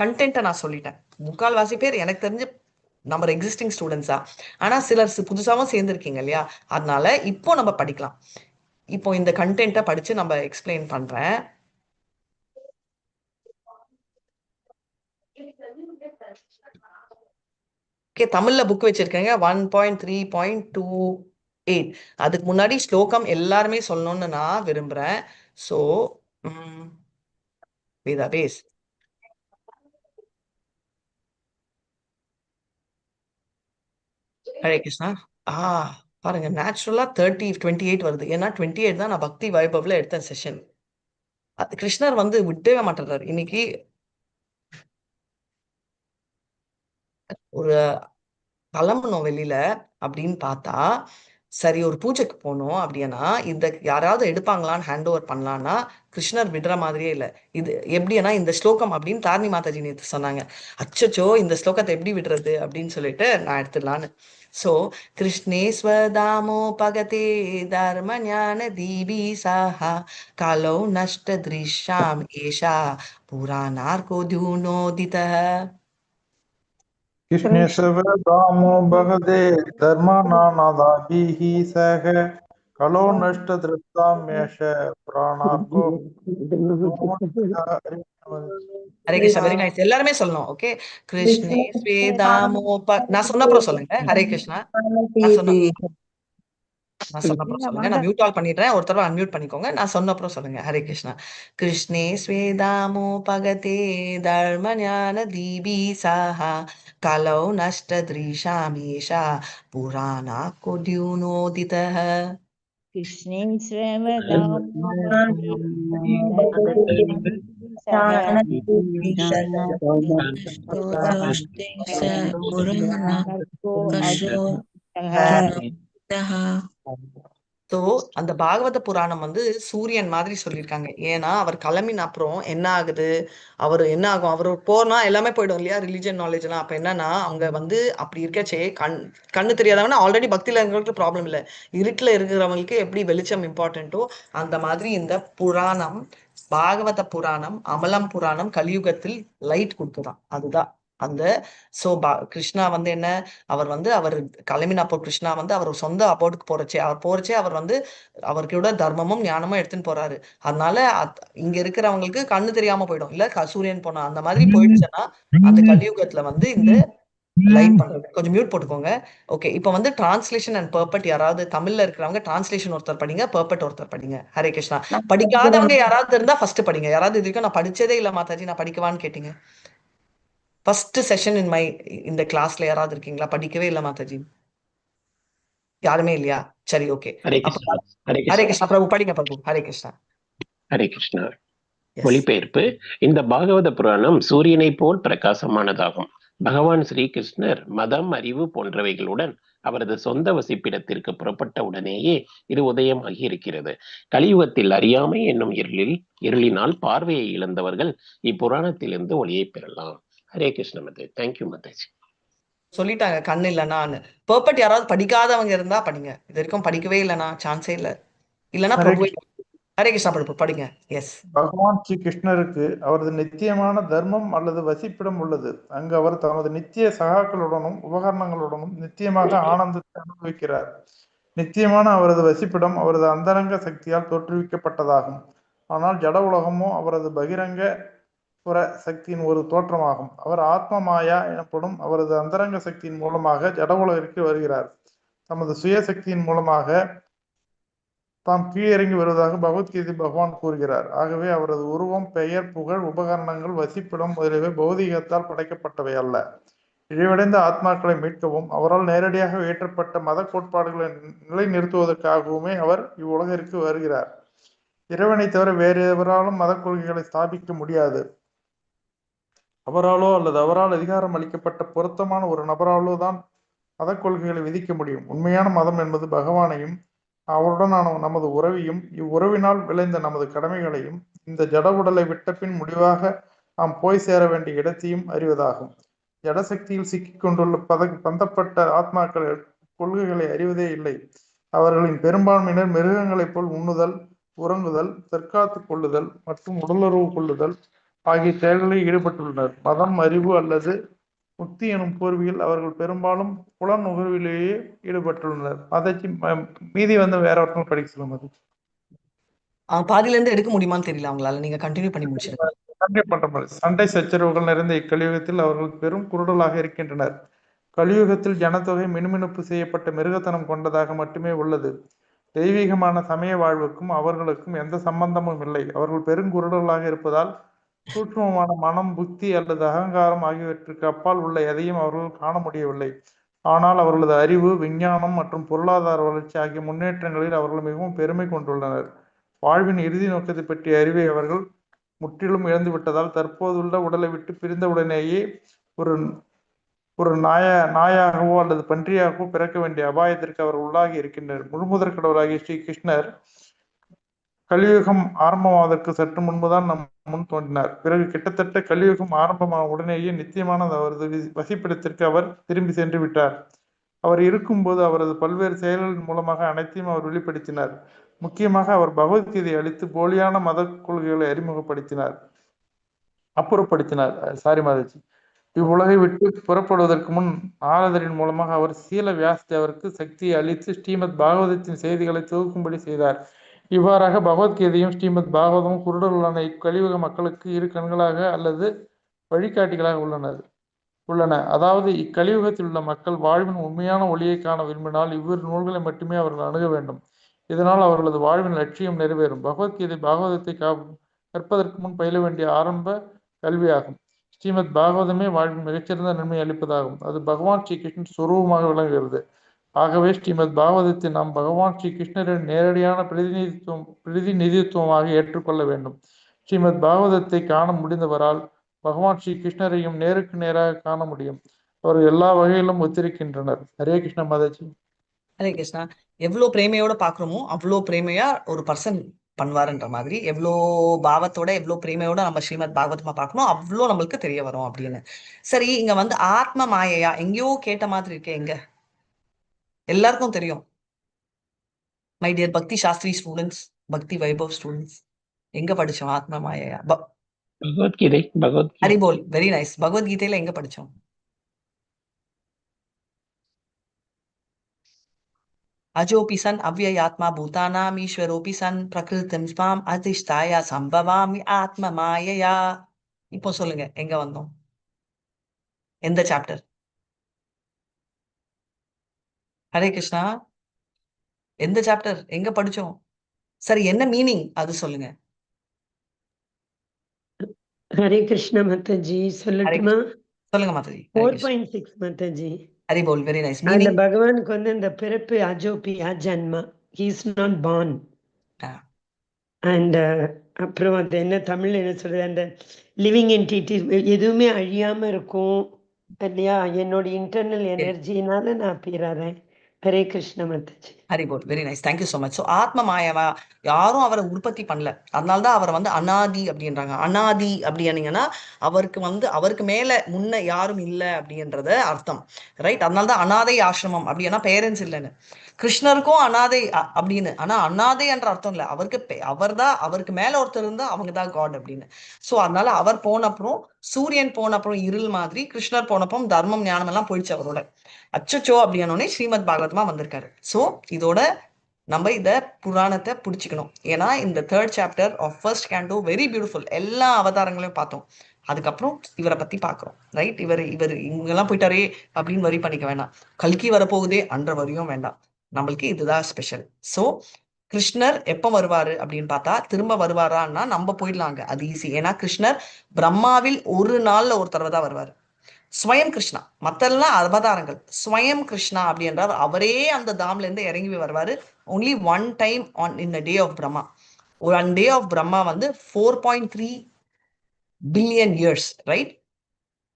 கண்டென்ட்டை நான் சொல்லிட்டேன். முக்கால்வாசி பேர் எனக்கு தெரிஞ்சு நம்ம எக்ஸிஸ்டிங் ஸ்டூடெண்ட்ஸா, ஆனா சிலர் புதுசாவும் சேர்ந்துருக்கீங்க இல்லையா, அதனால இப்போ நம்ம படிக்கலாம். இப்போ இந்த கண்டென்ட்டை படிச்சு நம்ம எக்ஸ்பிளைன் பண்றேன். ஓகே, தமிழ்ல புக் வச்சிருக்கேங்க 1.3.28. அதுக்கு முன்னாடி ஸ்லோகம் எல்லாருமே சொல்லணும்னு நான் விரும்புறேன். So Veda base Hare Krishna. பாருங்க நேச்சுரலா 28 வருது. ஏன்னா 28 தான் நான் பக்தி வைபவ்ல எடுத்த செஷன். கிருஷ்ணர் வந்து விட்டவே மாட்டேறாரு. இன்னைக்கு ஒரு கிளம்பணும் வெளியில அப்படின்னு பார்த்தா, சரி ஒரு பூஜைக்கு போகணும் அப்படின்னா இந்த யாராவது எடுப்பாங்களான்னு ஹேண்ட் ஓவர் பண்ணலான்னா கிருஷ்ணர் விடுற மாதிரியே இல்லை. இது எப்படின்னா இந்த ஸ்லோகம் அப்படின்னு தாரணி மாதாஜி நேற்று சொன்னாங்க. அச்சச்சோ இந்த ஸ்லோகத்தை எப்படி விடுறது அப்படின்னு சொல்லிட்டு நான் எடுத்துடலான்னு. ஸோ கிருஷ்ணே ஸ்வதாமோ பகதே தர்ம ஞான தீபி சாஹா காலோ நஷ்ட திருஷ்யாம் ஏஷா புராணார்கோ தியூனோதித. कृष्णे सर्वदामो भगदे धर्मानादाभिः सह कलो नष्टदृष्टाम्यश प्राणार्को ஹரே கிருஷ்ணா. Very nice. எல்லாருமே சொல்லணும். ஓகே, கிருஷ்ணே ஸ்வேதாமோ நான் சொன்னப்புறம் சொல்லுங்க ஹரே கிருஷ்ணா. நான் சொன்னப்புறம் சொல்லுங்க. நான் மியூட் ஆல் பண்ணிடுறேன். ஒரு தடவை அன்மியூட் பண்ணிக்கோங்க. நான் சொன்னப்புறம் சொல்லுங்க ஹரே கிருஷ்ணா. கிருஷ்ணே ஸ்வேதாமோ பகதே தர்ம ஞான தீபி சாஹா கலௌ நஷ்ட திருஷாமேஷா புராணா கொத்யூனோதிதः. कृष्णे स्वदामो ஸோ அந்த பாகவத புராணம் வந்து சூரியன் மாதிரி சொல்லியிருக்காங்க. ஏன்னா அவர் கிளம்பின அப்புறம் என்ன ஆகுது, அவர் என்ன ஆகும், அவர் போனா எல்லாமே போயிடும் இல்லையா, ரிலிஜன் நாலேஜ் எல்லாம். அப்ப என்னன்னா அவங்க வந்து அப்படி இருக்கச்சே கண்ணு தெரியாதவனா ஆல்ரெடி பக்தியில இருக்கிறவங்களுக்கு ப்ராப்ளம் இல்லை, இருட்டுல இருக்கிறவங்களுக்கு எப்படி வெளிச்சம் இம்பார்ட்டன்ட்டோ அந்த மாதிரி இந்த புராணம், பாகவத புராணம், அமலம் புராணம் கலியுகத்தில் லைட் கொடுத்துதான். அதுதான் அந்த கிருஷ்ணா வந்து என்ன, அவர் கிளம்பினப்போ கிருஷ்ணா வந்து அவர் சொந்த அபோர்டுக்கு போறச்சே அவர் வந்து அவருக்கு தர்மமும் ஞானமும் எடுத்துன்னு போறாரு. அதனால இங்க இருக்கிறவங்களுக்கு கண்ணு தெரியாம போயிடும் இல்ல, சூரியன் போனா அந்த மாதிரி போயிடுச்சுன்னா அந்த கலியுகத்துல வந்து இந்த லைட் பண்றது. கொஞ்சம் மியூட் போட்டுக்கோங்க. ஓகே, இப்போ வந்து டிரான்ஸ்லேஷன் அண்ட் பர்பட் யாராவது தமிழ்ல இருக்கிறவங்க டிரான்ஸ்லேஷன் ஒருத்தர் படிங்க, பர்பட் ஒருத்தர் படிங்க. ஹரே கிருஷ்ணா. படிக்காதவங்க யாராவது இருந்தா ஃபர்ஸ்ட் படிங்க. யாராவது இது வரைக்கும் நான் படிச்சதே இல்ல மாதாஜி நான் படிக்கவான்னு கேட்டீங்க. ஃபர்ஸ்ட் செஷன் இந்த கிளாஸ்ல யாராவது இருக்கீங்களா? படிக்கவே இல்லை மாதாஜி. யாருமே இல்லையா? சரி, ஓகே. ஹரே கிருஷ்ணா. ஹரே ஹரே கிருஷ்ணா. கிருஷ்ணா. பிரபு படிங்க பிரபு. ஹரே கிருஷ்ணா. ஹரே கிருஷ்ணா. Yes. மொழிபெயர்ப்பு. இந்த பாகவத புராணம் சூரியனை போல் பிரகாசமானதாகும். பகவான் ஸ்ரீகிருஷ்ணர் மதம், அறிவு போன்றவைகளுடன் அவரது சொந்த வசிப்பிடத்திற்கு புறப்பட்ட உடனேயே இது உதயமாகி இருக்கிறது. கலியுகத்தில் அறியாமை என்னும் இருளினால் பார்வையை இழந்தவர்கள் இப்புராணத்திலிருந்து ஒளியை பெறலாம். ஹரே கிருஷ்ண மதே. தேங்க்யூ மதேஜ். சொல்லிட்டாங்க கண்ணு இல்லைனான்னு. பர்பட் யாராவது படிக்காதவங்க இருந்தா படிங்க. இது வரைக்கும் படிக்கவே இல்லைனா சான்ஸே இல்லை. இல்லைன்னா ஹரே பிரபு. ஹரே கிருஷ்ணா பிரபு படிங்க. எஸ். பகவான் ஸ்ரீ கிருஷ்ணருக்கு அவரது நித்தியமான தர்மம் அல்லது வசிப்பிடம் உள்ளது. அங்கு அவர் தமது நித்திய சகாக்களுடனும் உபகரணங்களுடனும் நித்தியமாக ஆனந்தத்தை அனுபவிக்கிறார். நித்தியமான அவரது வசிப்பிடம் அவரது அந்தரங்க சக்தியால் தோற்றுவிக்கப்பட்டதாகும். ஆனால் ஜட உலகமோ அவரது பகிரங்க புற சக்தியின் ஒரு தோற்றமாகும். அவர் ஆத்ம மாயா எனப்படும் அவரது அந்தரங்க சக்தியின் மூலமாக ஜட உலகிற்கு வருகிறார். தமது சுய சக்தியின் மூலமாக தாம் கீழிறங்கி வருவதாக பகவத்கீதை பகவான் கூறுகிறார். ஆகவே அவரது உருவம், பெயர், புகழ், உபகரணங்கள், வசிப்பிடம் முதலியவை பௌதீகத்தால் படைக்கப்பட்டவை அல்ல. இழிவடைந்த ஆத்மாக்களை மீட்கவும் அவரால் நேரடியாக இயற்றப்பட்ட மத கோட்பாடுகளை நிலைநிறுத்துவதற்காகவுமே அவர் இவ்வுலகிற்கு வருகிறார். இறைவனை தவிர வேறு எவராலும் மத கொள்கைகளை ஸ்தாபிக்க முடியாது. அவராலோ அல்லது அவரால் அதிகாரம் அளிக்கப்பட்ட பொருத்தமான ஒரு நபராலோ தான் மத கொள்கைகளை விதிக்க முடியும். உண்மையான மதம் என்பது பகவானையும் அவருடனான நமது உறவையும் இவ்வுறவினால் விளைந்த நமது கடமைகளையும் இந்த ஜட உடலை விட்ட பின் முடிவாக நாம் போய் சேர வேண்டிய இடத்தையும் அறிவதாகும். ஜடசக்தியில் சிக்கிக் கொண்டுள்ள பந்தப்பட்ட ஆத்மாக்கள் கொள்கைகளை அறிவதே இல்லை. அவர்களின் பெரும்பான்மையினர் மிருகங்களைப் போல் உண்ணுதல், உறங்குதல், தற்காத்துக் கொள்ளுதல் மற்றும் உடலுறவு கொள்ளுதல் ஆகிய செயல்களில் ஈடுபட்டுள்ளனர். மதம், அறிவு அல்லது முக்தி எனும் போர்வையில் அவர்கள் பெரும்பாலும் புலன் நுகர்விலேயே ஈடுபட்டுள்ளனர். மதச்சி மீதி வேற ஒருத்தவங்க படிக்க சொல்லுங்க. பாதியில இருந்து எடுக்க முடியுமான்னு தெரியல அவங்களால. நீங்க கண்டினியூ பண்ணி முடிச்சிருங்க. சண்டை பண்ற மாதிரி சண்டை சச்சரவுகள் நிறைந்த இக்கலியுகத்தில் அவர்கள் பெரும் குருடலாக இருக்கின்றனர். கலியுகத்தில் ஜனத்தொகை மினுமினுப்பு செய்யப்பட்ட மிருகத்தனம் கொண்டதாக மட்டுமே உள்ளது. தெய்வீகமான சமய வாழ்வுக்கும் அவர்களுக்கும் எந்த சம்பந்தமும் இல்லை. அவர்கள் பெருங்குருடர்களாக இருப்பதால் சூட்சுமமான மனம், புத்தி அல்லது அகங்காரம் ஆகியவற்றுக்கு அப்பால் உள்ள எதையும் அவர்கள் காண முடியவில்லை. ஆனால் அவர்களது அறிவு, விஞ்ஞானம் மற்றும் பொருளாதார வளர்ச்சி ஆகிய முன்னேற்றங்களில் அவர்கள் மிகவும் பெருமை கொண்டுள்ளனர். வாழ்வின் இறுதி நோக்கத்தை பற்றிய அறிவை அவர்கள் முற்றிலும் இழந்து விட்டதால் தற்போதுள்ள உடலை விட்டு பிரிந்த உடனேயே ஒரு நாயாகவோ அல்லது பன்றியாகவோ பிறக்க வேண்டிய அபாயத்திற்கு அவர் உள்ளாகி இருக்கின்றனர். முழுமுதற் கடவுளாகிய ஸ்ரீ கிருஷ்ணர் கலியுகம் ஆரம்பமாவதற்கு சற்று முன்புதான் நம் முன் தோன்றினார். பிறகு கிட்டத்தட்ட கலியுகம் ஆரம்பமான உடனேயே நிச்சயமான அவரது வசிப்பிடத்திற்கு அவர் திரும்பி சென்று விட்டார். அவர் இருக்கும்போது அவரது பல்வேறு செயல்களின் மூலமாக அனைத்தையும் அவர் வெளிப்படுத்தினார். முக்கியமாக அவர் பகவத்கீதை அளித்து போலியான மத கொள்கைகளை அப்புறப்படுத்தினார். சாரி மாதாஜி. இவ்வுலகை விட்டு புறப்படுவதற்கு முன் நாரதரின் மூலமாக அவர் சீல வியாசதேவருக்கு சக்தியை அளித்து ஸ்ரீமத் பாகவதத்தின் செய்திகளை தொகுக்கும்படி செய்தார். இவ்வாறாக பகவத்கீதையும் ஸ்ரீமத் பாகவதமும் குருடர்களான இக்கலியுக மக்களுக்கு இரு கண்களாக அல்லது வழிகாட்டிகளாக உள்ளன. அதாவது இக்கலியுகத்தில் உள்ள மக்கள் வாழ்வின் உண்மையான ஒளியை காண விரும்பினால் இவ்விரு நூல்களை மட்டுமே அவர்கள் அணுக வேண்டும். இதனால் அவர்களது வாழ்வின் லட்சியம் நிறைவேறும். பகவத்கீதை பாகவதத்தை கற்பதற்கு முன் பயில வேண்டிய ஆரம்ப கல்வியாகும். ஸ்ரீமத் பாகவதமே வாழ்வின் மிகச்சிறந்த நன்மை அளிப்பதாகும். அது பகவான் ஸ்ரீ கிருஷ்ணன் சுரூபமாக விளங்குகிறது. ஆகவே ஸ்ரீமத் பாகவதத்தை நாம் பகவான் ஸ்ரீ கிருஷ்ணரின் நேரடியான பிரதிநிதித்துவமாக ஏற்றுக்கொள்ள வேண்டும். ஸ்ரீமத் பாகவதத்தை காண முடிந்தவரால் பகவான் ஸ்ரீ கிருஷ்ணரையும் நேருக்கு நேராக காண முடியும். அவர்கள் எல்லா வகையிலும் ஒத்திருக்கின்றனர். ஹரே கிருஷ்ண மாதாஜி. ஹரே கிருஷ்ணா. எவ்வளவு பிரேமையோட பாக்குறோமோ அவ்வளோ பிரேமையா ஒரு பர்சன் பண்ணுவாருன்ற மாதிரி, எவ்வளோ பாவத்தோட எவ்வளவு பிரேமையோட நம்ம ஸ்ரீமத் பாகவதமா பார்க்கணும் அவ்வளோ நம்மளுக்கு தெரிய வரும் அப்படின்னு. சரி, இங்க ஆத்ம மாயையா எங்கேயோ கேட்ட மாதிரி இருக்கே. எங்க எல்லாருக்கும் தெரியும். மை டியர் பக்தி சாஸ்திரி ஸ்டூடெண்ட்ஸ், பக்தி வைபவ் ஸ்டூடெண்ட்ஸ், எங்க படிச்சோம் ஆத்ம மாயையா? பகவத்கீதை. ஹரிபோல். Very nice. பகவத்கீதையில எங்க படிச்சோம்? அஜோபி சன் அவ்யயாத்மா பூதானாம் ஈஸ்வரோபி சன் பிரகிருதிம் ஸ்வாம் அதிஷ்டாய சம்பவாமி ஆத்ம மாயையா. இப்போ சொல்லுங்க, எங்க வந்தோம்? எந்த சாப்டர்? ஹரே கிருஷ்ணா. எந்த சாப்டர்? எங்க படிச்சோம்? சரி, என்ன மீனிங் அது சொல்லுங்க. ஹரே கிருஷ்ண மாதாஜி. சொல்லட்டுமா? சொல்லுங்க மாதாஜி. 4.6 மாதாஜி. ஹரிபோல். Very nice. அந்த பகவானுக்கு இந்த பிறப்பு அஜோபி, அஜன்மா, he is not born. And அப்புறம் அது என்ன தமிழ்ல என்ன சொல்றது, அந்த லிவிங் என்டிட்டி எதுவுமே அழியாம இருக்கும் இல்லையா? என்னோட இன்டர்னல் எனர்ஜினால நான் பிறறேன். Hare Krishna Mataji. Haribol, very nice, thank you so much. So ஆத்ம மாயவா யாரும் அவரை உற்பத்தி பண்ணல, அதனால தான் அவரை வந்து அனாதி அப்படின்றாங்க. அனாதி அப்படின்னீங்கன்னா அவருக்கு மேல முன்ன யாரும் இல்லை அப்படின்றத அர்த்தம், ரைட்? அதனால தான் அனாதை ஆசிரமம் அப்படின்னா பேரண்ட்ஸ் இல்லைன்னு. கிருஷ்ணருக்கும் அனாதை அப்படின்னு, ஆனா அனாதை என்ற அர்த்தம் இல்லை, அவருக்கு மேல ஒருத்தர் இருந்தா அவங்க தான் காட் அப்படின்னு. ஸோ அதனால அவர் போனப்புறம், சூரியன் போனப்புறம் இருள் மாதிரி, கிருஷ்ணர் போனப்புறம் தர்மம் ஞானம் எல்லாம் போயிடுச்சு அவரோட. அச்சச்சோ அப்படின்னோடனே ஸ்ரீமத் பாகவதமா வந்திருக்காரு. ஸோ இதோட நம்ம இந்த புராணத்தை பிடிச்சிக்கணும். ஏன்னா இந்த 3rd chapter of first canto very beautiful, எல்லா அவதாரங்களையும் பார்த்தோம். அதுக்கப்புறம் இவரை பத்தி பார்க்குறோம், ரைட்? இவர் இவங்கெல்லாம் போயிட்டாரே அப்படின்னு வரி பண்ணிக்க வேண்டாம். கல்கி வரப்போகுதே அன்ற வரியும் வேண்டாம், நம்மளுக்கு இதுதான் ஸ்பெஷல். ஸோ கிருஷ்ணர் எப்போ வருவாரு அப்படின்னு பார்த்தா, திரும்ப வருவாரான்னா நம்ம போயிடலாங்க, அது ஈஸி. ஏன்னா கிருஷ்ணர் பிரம்மாவில் ஒரு நாள்ல ஒரு தடவை தான் வருவார். ஸ்வயம் கிருஷ்ணா, மத்தெல்லாம் அவதாரங்கள். ஸ்வயம் கிருஷ்ணா அப்படின்றார், அவரே அந்த தாம்ல இருந்து இறங்கி வருவாரு. only one time in a day of Brahma. one day of Brahma வந்து 4.3 பில்லியன் இயர்ஸ், ரைட்?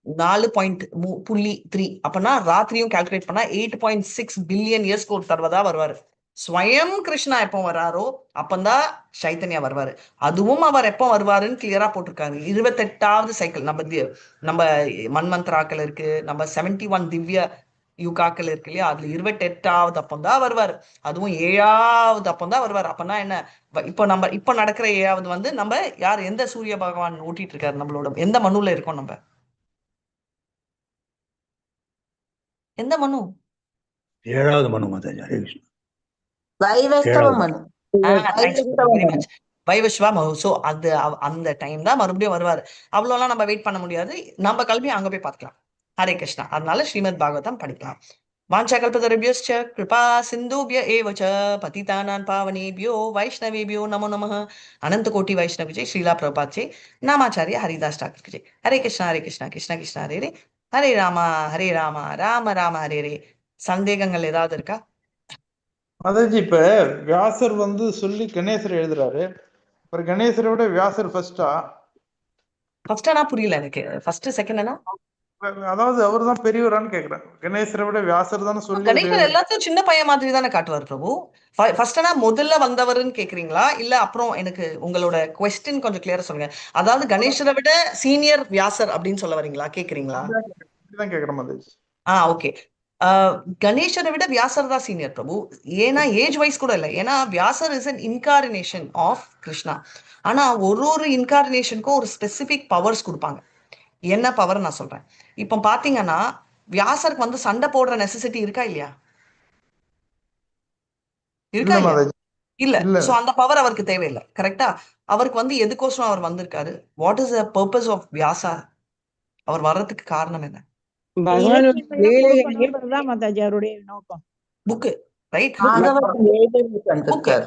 4.3 அப்பனா ராத்திரியும் கால்குலேட் பண்ணா 8.6 பில்லியன் இயர்ஸ்க்கு ஒரு தடவை தான் வருவாரு. ஸ்வயம் கிருஷ்ணா எப்போ வராரோ அப்பந்தான் சைத்தன்யா வருவாரு. அதுவும் அவர் எப்போ வருவாருன்னு கிளியரா போட்டிருக்காரு. 28வது சைக்கிள் நம்ம மன்மந்திராக்கள் இருக்கு, நம்ம 71 திவ்ய யுகாக்கள் இருக்கு இல்லையா, அதுல 28வது அப்பந்தான் வருவாரு. அதுவும் 7வது அப்பந்தான் வருவாரு. அப்பனா என்ன, இப்ப நடக்கிற 7வது வந்து நம்ம யார், எந்த சூரிய பகவான் ஓட்டிட்டு இருக்காரு நம்மளோட, எந்த மனுல இருக்கோம் நம்ம, எந்த மனு? 7வது மனு மாதாஜி. ஹரே கிருஷ்ண. வைவஸ்தவ மனு. வெரி மச், வைவஸ்வா மனு. ஸோ அந்த டைம் தான் மறுபடியும் வருவாரு. அவ்வளோலாம் நம்ம வெயிட் பண்ண முடியாது, நம்ம கல்வி அங்க போய் பார்க்கலாம். ஹரே கிருஷ்ணா. அதனால ஸ்ரீமத் பாகவதம் படிக்கலாம். வாஞ்சாகல்பதருभ्यश्च कृपा सिन्धुभ्य एव च पतितानां पावनेभ्यो वैष्णवेभ्यो नमो नमः. अनंत कोटि वैष्णव जय श्रीला प्रभुपाद जय नामाचार्य हरिदास ठाकुर जय. हरे कृष्णा कृष्ण कृष्ण हरे हरे, हरे राम राम राम हरे हरे. சந்தேகங்கள் ஏதாவது இருக்கா? மாதாஜி, இப்ப வியாசர் வந்து சொல்லி கணேசர் எழுதுறாரு. இப்ப கணேசரை விட வியாசர் ஃபர்ஸ்டா? ஃபர்ஸ்டா புரியல எனக்கு. ஃபர்ஸ்ட் செகண்ட்னா அதாவது அவர் தான் பெரியவரான்னு கேக்குறேன். கணேசரை விட வியாசர் தானே சொல்லி கணேசர் எல்லாத்தையும் சின்ன பையன் மாதிரி தானே காட்டுவார் பிரபு. ஃபர்ஸ்டா முதல்ல வந்தவர்னு கேக்குறீங்களா, இல்ல அப்புறம்? எனக்கு உங்களோட கொஸ்டின் கொஞ்சம் கிளியரா சொல்லுங்க. அதாவது கணேசரை விட சீனியர் வியாசர் அப்படின்னு சொல்ல வரீங்களா, கேக்குறீங்களா? தான் கேக்குறேன் மாதாஜி. ஓகே. கணேசரை விட வியாசர் தான் சீனியர் பிரபு. ஏன்னா ஏஜ் வைஸ் கூட இல்லை, ஏன்னா வியாசர் இஸ் அன் இன்கார்டினேஷன் ஆஃப் கிருஷ்ணா. ஆனா ஒரு இன்கார்டினேஷனுக்கும் ஒரு ஸ்பெசிபிக் பவர்ஸ் கொடுப்பாங்க. என்ன பவர் நான் சொல்றேன். இப்போ பாத்தீங்கன்னா வியாசருக்கு வந்து சண்டை போடுற நெசசிட்டி இருக்கா இல்லையா? இருக்கா இல்லையா? இல்ல. சோ அந்த பவர் அவருக்கு தேவையில்லை, கரெக்டா? அவருக்கு வந்து எதுக்கோசரம் அவர் வந்திருக்காரு? What is the purpose of Vyasa? அவர் வர்றதுக்கு காரணம் என்ன? தான் மாதாஜி அவருடைய நோக்கம். Book, right?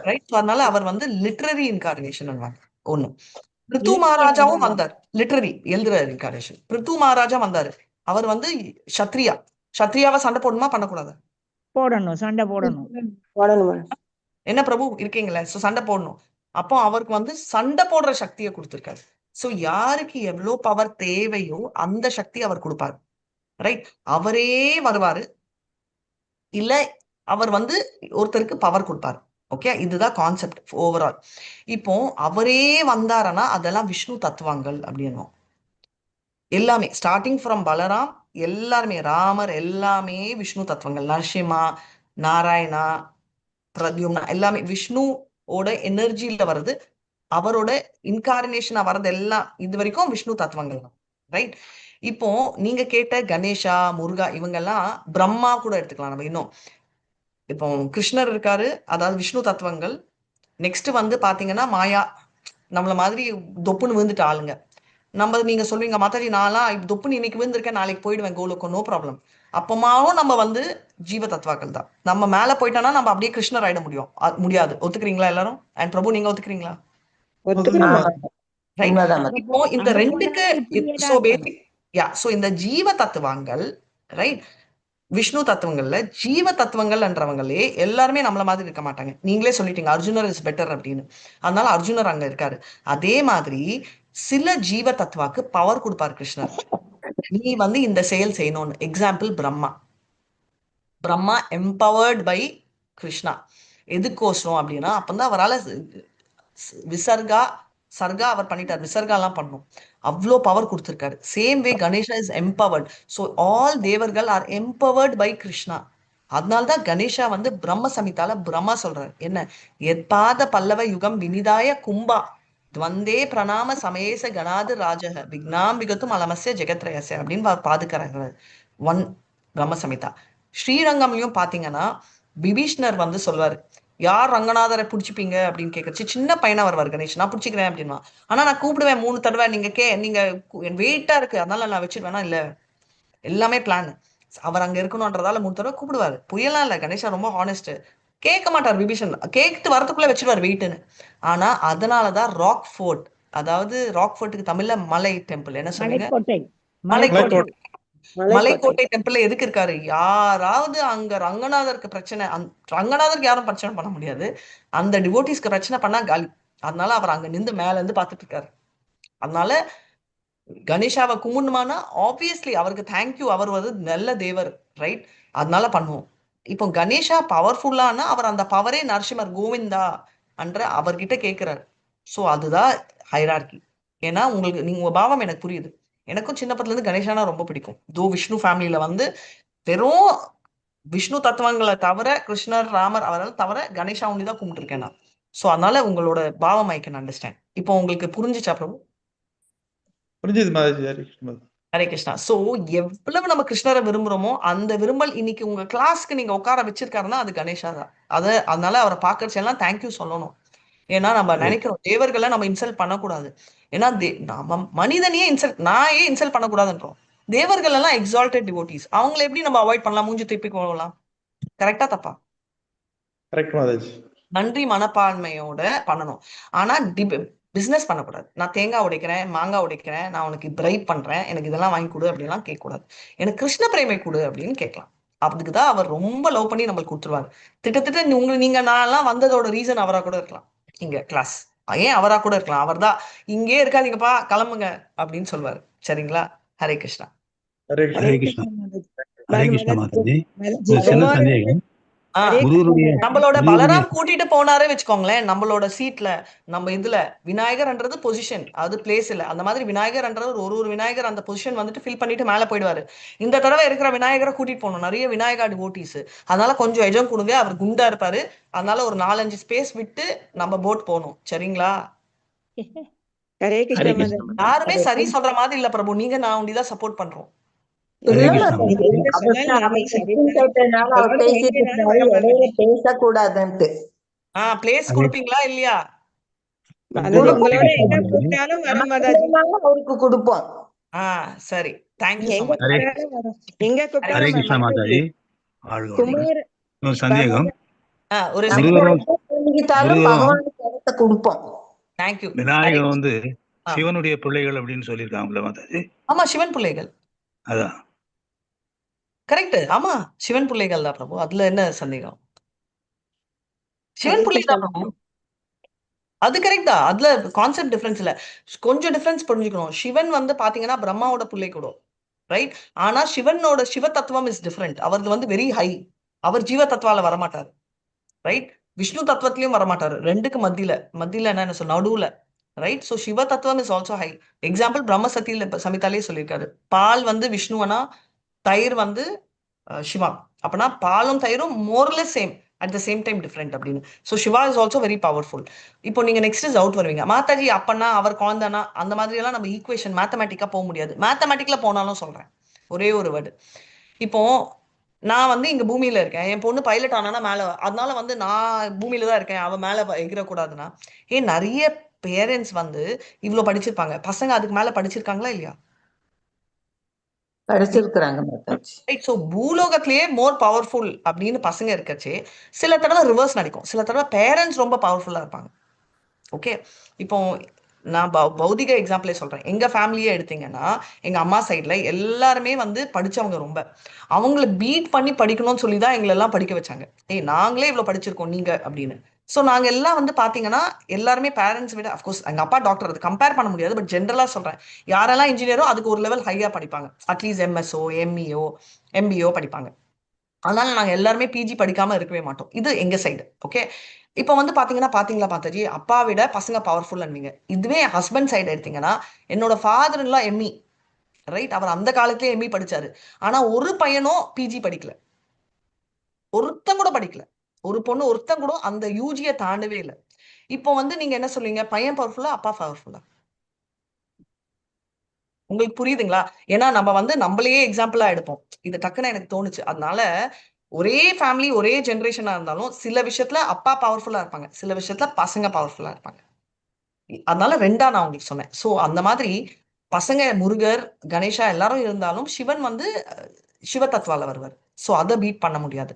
ரைட். அதனால அவர் வந்து லிட்ரரி இன்கார்டினேஷன் ஒண்ணு. பிருத்து மகாராஜாவும் வந்தார், லிட்ரரி எழுதுற இன்கார்டினேஷன். பிருத்து மகாராஜா வந்தாரு, அவர் வந்து சத்ரியாவை சண்டை போடணுமா பண்ணக்கூடாது? போடணும், சண்டை போடணும். என்ன பிரபு இருக்கீங்களா? சோ சண்டை போடணும். அப்போ அவருக்கு வந்து சண்டை போடுற சக்தியை கொடுத்திருக்காரு. சோ யாருக்கு எவ்வளவு பவர் தேவையோ அந்த சக்தி அவர் கொடுப்பாரு, ரைட்? அவரே வருவாரு, இல்ல அவர் வந்து ஒருத்தருக்கு பவர் கொடுப்பாரு. ஓகே, இதுதான் கான்செப்ட் ஓவரால். இப்போ அவரே வந்தாரனா அதெல்லாம் விஷ்ணு தத்துவங்கள் அப்படின்னும். எல்லாமே ஸ்டார்டிங் ஃப்ரம் பலராம், எல்லாருமே ராமர், எல்லாமே விஷ்ணு தத்துவங்கள். நரசிம்மா, நாராயணா, பிரத்யும்னா எல்லாமே விஷ்ணுவோட எனர்ஜியில வருது. அவரோட இன்கார்டினேஷனா வர்றது எல்லாம் இது வரைக்கும் விஷ்ணு தத்துவங்கள் தான், ரைட்? இப்போ நீங்க கேட்ட கணேஷா, முருகா, இவங்கெல்லாம் பிரம்மா கூட எடுத்துக்கலாம் நம்ம. இன்னும் இப்போ கிருஷ்ணர் இருக்காரு, அதாவது விஷ்ணு தத்துவங்கள். நெக்ஸ்ட் வந்து பாத்தீங்கன்னா மாயா, நம்மள மாதிரி தொப்புன்னு விழுந்துட்டு ஆளுங்க. நீங்க சொல்வீங்க மாதாஜி, நான்லாம் தொப்புன்னு இன்னைக்கு விழுந்திருக்கேன், நாளைக்கு போயிடுவேன் கோலுக்கும், நோ ப்ராப்ளம். அப்பமாவும் நம்ம வந்து ஜீவ தத்துவாக்கள் தான். நம்ம மேல போயிட்டோம்னா நம்ம அப்படியே கிருஷ்ணர் ஆயிட முடியாது. ஒத்துக்கிறீங்களா எல்லாரும்? அண்ட் பிரபு, நீங்க ஒத்துக்கிறீங்களா? இப்போ இந்த ரெண்டுக்கு இந்த ஜீவ தத்துவங்கள், ரைட்? விஷ்ணு தத்துவங்கள்ல ஜீவ தத்துவங்கள்ன்றவங்களே எல்லாருமே நம்மள மாதிரி இருக்க மாட்டாங்க. நீங்களே சொல்லிட்டீங்க அர்ஜுனர் இஸ் பெட்டர் அப்படின்னு. அதனால அர்ஜுனர் அங்க இருக்காரு. அதே மாதிரி சில ஜீவ தத்துவாக்கு பவர் கொடுப்பார் கிருஷ்ணர். நீ வந்து இந்த செயல் செய்யணும்னு. Example Brahma. Brahma empowered by Krishna. எதுக்கோசரம் அப்படின்னா அப்பதான் அவரால் விசர்கா சர்கா அவர் பண்ணிட்டார், விசர்காலாம் பண்ணும், அவ்வளோ பவர் கொடுத்துருக்காரு. Same way Ganesha is empowered. So all தேவர்கள் ஆர் எம்பவர்ட் பை கிருஷ்ணா. அதனால்தான் கணேஷா வந்து பிரம்ம சமிதால பிரம்மா சொல்றாரு என்ன, எத்பாத பல்லவ யுகம் வினிதாய கும்பா துவந்தே பிரணாம சமேச கணாது ராஜக விக்னாம் விகத்தும் அலமஸ்ய ஜெகத்ரயச அப்படின்னு பாதுக்கிறாங்க ஒன் பிரம்ம சமிதா. ஸ்ரீரங்கம்லயும் பாத்தீங்கன்னா விபீஷ்ணர் வந்து சொல்வாரு, யார் ரங்கநாதரை பிடிச்சிப்பீங்க அப்படின்னு கேட்கறச்சு சின்ன பையனா வருவார் கணேஷ், நான் பிடிச்சிக்கிறேன் அப்படின்னா. ஆனா நான் கூப்பிடுவேன் 3 தடவை, நீங்க வெயிட்டா இருக்கு அதனால நான் வச்சிருவேனா, இல்ல எல்லாமே பிளான். அவர் அங்க இருக்கணும்ன்றதால 3 தடவை கூப்பிடுவாரு. புரியலாம் இல்ல, கணேஷா ரொம்ப ஹானஸ்ட். கேட்க மாட்டார் விபீஷன், கேட்டு வரதுக்குள்ள வச்சிருவார் வெயிட்னு. ஆனா அதனாலதான் ராக் ஃபோர்ட், அதாவது ராக் ஃபோர்ட்டுக்கு தமிழ்ல மலை டெம்பிள் என்ன சொல்லுங்க, மலைக்கோட்டை. மலைக்கோட்டை. மலைக்கோட்டை. மலைக்கோட்டை டெம்பிள் எதுக்கு இருக்காரு, யாராவது அங்க ரங்கநாதருக்கு பிரச்சனை, ரங்கநாதருக்கு யாரும் பிரச்சனை பண்ண முடியாது, அந்த டிவோட்டிஸ்க்கு பிரச்சனை பண்ணா காலி. அதனால அவர் அங்க நின்று மேல இருந்து பாத்துட்டு இருக்காரு. அதனால கணேஷாவை கும்பிடணுமானா ஆப்வியஸ்லி அவருக்கு தேங்க்யூ, அவர் வந்து நல்ல தேவர், ரைட்? அதனால பண்ணுவோம். இப்போ கணேஷா பவர்ஃபுல்லானா அவர் அந்த பவரே நரசிம்மர் கோவிந்தா என்ற அவர்கிட்ட கேட்கிறார். ஸோ அதுதான் ஹைரார்கி. ஏன்னா உங்களுக்கு உங்க பாவம் எனக்கு புரியுது. எனக்கும் சின்ன பத்துல இருந்து கணேஷானா ரொம்ப பிடிக்கும். தோ விஷ்ணு ஃபேமிலியில வந்து வெறும் விஷ்ணு தத்துவங்களை தவிர கிருஷ்ணர் ராமர் அவரால் தவிர கணேஷா ஒண்டி தான் கும்பிட்டுருக்கேன் நான். ஸோ அதனால உங்களோட பாவம் ஐ கேன் அண்டர்ஸ்டாண்ட். இப்போ உங்களுக்கு புரிஞ்சுச்சா பிரபு? புரிஞ்சுது மாதாஜி. ஹரே கிருஷ்ணா. ஹரே கிருஷ்ணா. சோ எவ்வளவு நம்ம கிருஷ்ணரை விரும்புறோமோ அந்த விரும்பல் இன்னைக்கு உங்க கிளாஸ்க்கு நீங்க உட்கார வச்சிருக்காருன்னா அது கணேஷா தான். அதனால அவரை பார்க்கறச்சு எல்லாம் தேங்க்யூ சொல்லணும். ஏன்னா நம்ம நினைக்கிறோம் தேவர்களை நம்ம இன்சல்ட் பண்ணக்கூடாது. ஏன்னா நம்ம மனிதனையே நான் ஏன் இன்சல்ட் பண்ணக்கூடாதுன்றோம். தேவர்கள் எல்லாம் எக்ஸால்டட் டிவோட்டீஸ், அவங்களை எப்படி நம்ம அவாய்ட் பண்ணலாம், மூஞ்சி திருப்பி போகலாம்? கரெக்டா தப்பா? கரெக்ட் மாதாஜி. நன்றி மனப்பான்மையோட பண்ணணும். ஆனா பிசினஸ் பண்ணக்கூடாது. நான் தேங்காய் உடைக்கிறேன், மாங்காய் உடைக்கிறேன், நான் உனக்கு பிரைட் பண்றேன், எனக்கு இதெல்லாம் வாங்கி கொடு அப்படின்லாம் கேட்கக்கூடாது. எனக்கு கிருஷ்ண பிரேமை கொடு அப்படின்னு கேட்கலாம். அதுக்குதான் அவர் ரொம்ப லவ் பண்ணி நம்மளுக்கு கொடுத்துருவாரு. திட்டத்திட்ட நீங்க நான் எல்லாம் வந்ததோட ரீசன் அவரா கூட இருக்கலாம். இங்க கிளாஸ் ஏன் அவரா கூட இருக்கலாம். அவர் தான் இங்கே இருக்காதீங்கப்பா கிளம்புங்க அப்படின்னு சொல்லுவாரு. சரிங்களா? ஹரே கிருஷ்ணா. ஹரே ஹரே கிருஷ்ணா. கிருஷ்ணா. ஹரே கிருஷ்ணா மாதாஜி. மாதாஜி, ஒரு சின்ன குமார் சந்தேகம். ஹரே குருவுடைய கிருஷ்ணா. நம்மளோட குருவுடைய பலராம் கூட்டிட்டு போனாரே வச்சுக்கோங்களேன், நம்மளோட சீட்ல நம்ம இதுல விநாயகர்ன்றது பொசிஷன், அது பிளேஸ் இல்ல. அந்த மாதிரி விநாயகர்ன்றது ஒரு விநாயகர் அந்த பொசிஷன் வந்துட்டு ஃபில் பண்ணிட்டு மேல போயிடுவாரு. இந்த தடவை இருக்கிற விநாயகரை கூட்டிட்டு போகணும், நிறைய விநாயகா டிவோட்டிஸ். அதனால கொஞ்சம் எஜம் கொடுங்க, அவர் குண்டா இருப்பாரு. அதனால ஒரு 4-5 ஸ்பேஸ் விட்டு நம்ம போட் போகணும். சரிங்களா? ஹரே ஹரே கிருஷ்ணா கிருஷ்ணா மாதாஜி. யாருமே சரி சொல்ற மாதிரி இல்ல பிரபு, நீங்க நான் ஒண்டிதான் சப்போர்ட் பண்றோம். ஹரே இல்ல கிருஷ்ணா மாதாஜி, மாதாஜி. நீங்க அவர் சொன்னால் நானே அவர் சரி கொஸ்டின் கேட்டதுனால அவர் கால் பேசிட்டு வாங்கினாலும் இருந்தாரு, வர இடையில மாட்டாங்க. பேசக்கூடாதுன்ட்டு. பிளேஸ் ஹரே கொடுப்பீங்களா இல்லையா? மாதாஜி கொடுப்போம். உங்களோட கிருஷ்ணா எங்க மாதாஜி. கூப்பிட்டாலும் வரும் நமக்கு மாதாஜி. வேணும்னாலும் அவருக்கு கொடுப்போம். சரி, தேங்க்யூ நீங்க சோ எங்க மச். ஹரே கூப்பிட்டாலும் வரும். எங்க ஹரே கூப்பிட்டாலும் கிருஷ்ணா மாதாஜி. மாதாஜி. வாழ்க வளமுடன். குமார் ஒரு சந்தேகம். ஒரு நம்ம குருதரம் எப்ப சொல்லிக்கிட்டாலும் குருதரம் பகவானுக்கு இடத்த கொடுப்போம். தேங்க்யூ. விநாயகர் வந்து ஆ. சிவனுடைய பிள்ளைகள் அப்படின்னு சொல்லியிருக்காங்களே மாதாஜி. ஆமா, சிவன் பிள்ளைகள். அதான் கரெக்ட். ஆமா, சிவன் பிள்ளைகள் தான் பிரபு, அதுல என்ன சந்தேகம்? ஹரே சிவன் பிள்ளை கிருஷ்ணா தான் பிரபு, அது கரெக்ட் தான். அதுல கான்செப்ட் டிஃபரன்ஸ் இல்ல, கொஞ்சம் டிஃபரன்ஸ் புரிஞ்சுக்கணும். சிவன் வந்து பாத்தீங்கன்னா பிரம்மாவோட பிள்ளை கூட, ரைட்? ஆனா சிவனோட சிவ தத்துவம் இஸ் டிஃபரெண்ட். அவரது வந்து வெரி ஹை. அவர் ஜீவ தத்துவால வரமாட்டாரு, ரைட்? விஷ்ணு தத்துவத்திலயும் வரமாட்டாரு. ரெண்டுக்கு மத்தியில என்ன சொல்ல, நடுவுல, ரைட்? சோ சிவ தத்துவம் இஸ் ஆல்சோ ஹை. எக்ஸாம்பிள் பிரம்ம சமிதாலே சொல்லியிருக்காரு, பால் வந்து விஷ்ணுவனா, தயிர் வந்து சிவா. அப்பனா பாலும் தயிரும் more or less same, at the same time different அப்படின்னு. So Shiva is also very powerful. இப்போ நீங்க நெக்ஸ்ட் இஸ் அவுட் வருவீங்க, மாதாஜி அப்பனா அவர் குழந்தைனா, அந்த மாதிரி எல்லாம் நம்ம ஈக்குவேஷன் மேத்தமேட்டிக்கா போக முடியாது. மேத்தமேட்டிக்ல போனாலும் சொல்றேன் ஒரே ஒரு வேர்டு. இப்போ நான் வந்து இங்க பூமியில இருக்கேன், என் பொண்ணு பைலட் ஆனா மேல, அதனால வந்து நான் பூமியில தான் இருக்கேன், அவ மேல எகிரக்கூடாதுன்னா, நிறைய பேரண்ட்ஸ் வந்து இவ்வளவு படிச்சிருப்பாங்க, பசங்க அதுக்கு மேல படிச்சிருக்காங்களா இல்லையா? படிச்சிருக்கிறாங்க மாதாஜி. ஸோ பூலோகத்திலேயே மோர் பவர்ஃபுல் அப்படின்னு பசங்க இருக்கச்சு, சில தடவை ரிவர்ஸ் நடக்கும். சில தடவை பேரண்ட்ஸ் ரொம்ப பவர்ஃபுல்லா இருப்பாங்க. ஓகே, இப்போ நான் பௌதிக எக்ஸாம்பிளே சொல்றேன். எங்க ஃபேமிலியே எடுத்தீங்கன்னா, எங்க அம்மா சைட்ல எல்லாருமே வந்து படிச்சவங்க, ரொம்ப அவங்கள பீட் பண்ணி படிக்கணும்னு சொல்லி தான் எங்களை எல்லாம் படிக்க வச்சாங்க. நாங்களே இவ்வளவு படிச்சிருக்கோம் நீங்க அப்படின்னு. ஸோ நாங்க எல்லாம் வந்து பாத்தீங்கன்னா எல்லாருமே பேரண்ட்ஸ் விட, அஃப்கோர்ஸ் எங்க அப்பா டாக்டர், அது கம்பேர் பண்ண முடியாது, பட் ஜென்ரலா சொல்றேன், யாரெல்லாம் இன்ஜினியரோ அதுக்கு ஒரு லெவல் ஹையா படிப்பாங்க. அட்லீஸ்ட் எம்எஸ்ஓ, எம்இஓ, எம்பிஓ படிப்பாங்க. அதனால நாங்க எல்லாருமே பிஜி படிக்காம இருக்கவே மாட்டோம். இது எங்க சைடு. ஓகே. இப்போ வந்து பாத்தீங்களா மாதாஜி, அப்பா விட பசங்க பவர்ஃபுல் நீங்க. இதுவே ஹஸ்பண்ட் சைடு எடுத்தீங்கன்னா, என்னோட ஃபாதர் எல்லாம் எம்இ, ரைட்? அவர் அந்த காலத்திலே எம்இ படிச்சாரு. ஆனா ஒரு பையனும் பிஜி படிக்கல, ஒருத்தன் கூட படிக்கல. ஒரு பொண்ணு ஒருத்தன் கூட அந்த யூஜியை தாண்டவே இல்லை. இப்போ வந்து நீங்க என்ன சொல்லுவீங்க, பையன் பவர்ஃபுல்லா அப்பா பவர்ஃபுல்லா? உங்களுக்கு புரியுதுங்களா? ஏன்னா நம்ம வந்து நம்மளையே எக்ஸாம்பிளா எடுப்போம். இது டக்குன்னு எனக்கு தோணுச்சு. அதனால ஒரே ஃபேமிலி ஒரே ஜெனரேஷனா இருந்தாலும் சில விஷயத்துல அப்பா பவர்ஃபுல்லா இருப்பாங்க, சில விஷயத்துல பசங்க பவர்ஃபுல்லா இருப்பாங்க. அதனால ரெண்டா நான் உங்களுக்கு சொன்னேன். சோ அந்த மாதிரி பசங்க முருகர், கணேஷா எல்லாரும் இருந்தாலும் சிவன் வந்து சிவ தத்துவால வருவார். சோ அதை பீட் பண்ண முடியாது.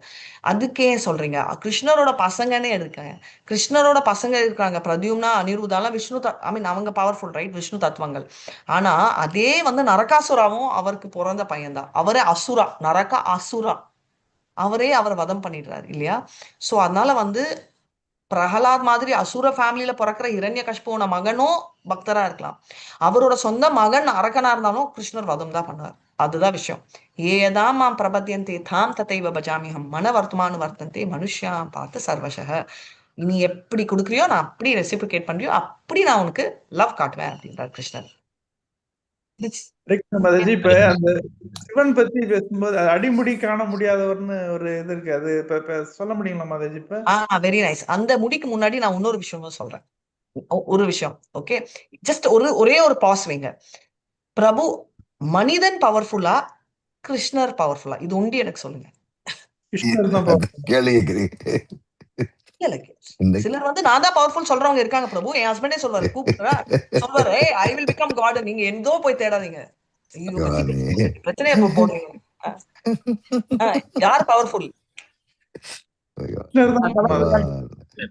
அதுக்கே சொல்றீங்க கிருஷ்ணரோட பசங்கன்னே எடுக்காங்க. கிருஷ்ணரோட பசங்க இருக்காங்க, பிரத்யும்னா, அனிருத்தாலாம் விஷ்ணு ஐ மீன் அவங்க பவர்ஃபுல், ரைட்? விஷ்ணு தத்துவங்கள். ஆனா அதே வந்து நரகாசுராவும் அவருக்கு பிறந்த பையன்தான். அவரே அசுரா, நரகா அசுரா, அவரே அவர் வதம் பண்ணிடுறாரு இல்லையா? சோ அதனால வந்து பிரகலாத் மாதிரி அசுர ஃபேமிலியில பிறக்கிற இரண்யகசிபுவோட மகனும் பக்தரா இருக்கலாம். அவரோட சொந்த மகன் அரக்கனா இருந்தாலும் கிருஷ்ணர் வதம் தான் பண்ணுவார். அதுதான் விஷயம். ஏதாம் மாம் பிரபத்தியந்தே தாம் ததைவ பஜாமிஹம் மன வர்த்தமானு வர்த்தந்தே மனுஷ்யா பார்த்து சர்வசக. நீ எப்படி கொடுக்குறியோ நான் அப்படி ரெசிப்ரிகேட் பண்றியோ அப்படி நான் உனக்கு லவ் காட்டுவேன் அப்படின்றார் கிருஷ்ணர். மாதாஜி, இப்ப அந்த சிவன் பத்தி பேசும்போது அடிமுடி காண முடியாதவர்னு ஒரு இது இருக்கு, அது இப்ப சொல்ல முடியுங்களா மாதாஜி? இப்ப வெரி நைஸ். அந்த முடிக்கு முன்னாடி நான் இன்னொரு விஷயம் சொல்றேன். ஒரு விஷயம். ஓகே, ஜஸ்ட் ஒரே ஒரு பாஸ் வைங்க. பிரபு மனிதன் பவர்ஃபுல்லா, கிருஷ்ணர் பவர்ஃபுல்லா? இது உண்டி எனக்கு சொல்லுங்க. கிருஷ்ணர் தான் சிலர் வந்து நான் தான் பவர்ஃபுல் சொல்றவங்க இருக்காங்க பிரபு. என் ஹஸ்பண்டே சொல்வாரு, கூப்பிடுறா சொல்வாரு, ஐ வில் பிகம் காட். நீங்க எந்தோ போய் தேடாதீங்க, பிரச்சனையை போடுறீங்க. யார் பவர்ஃபுல்?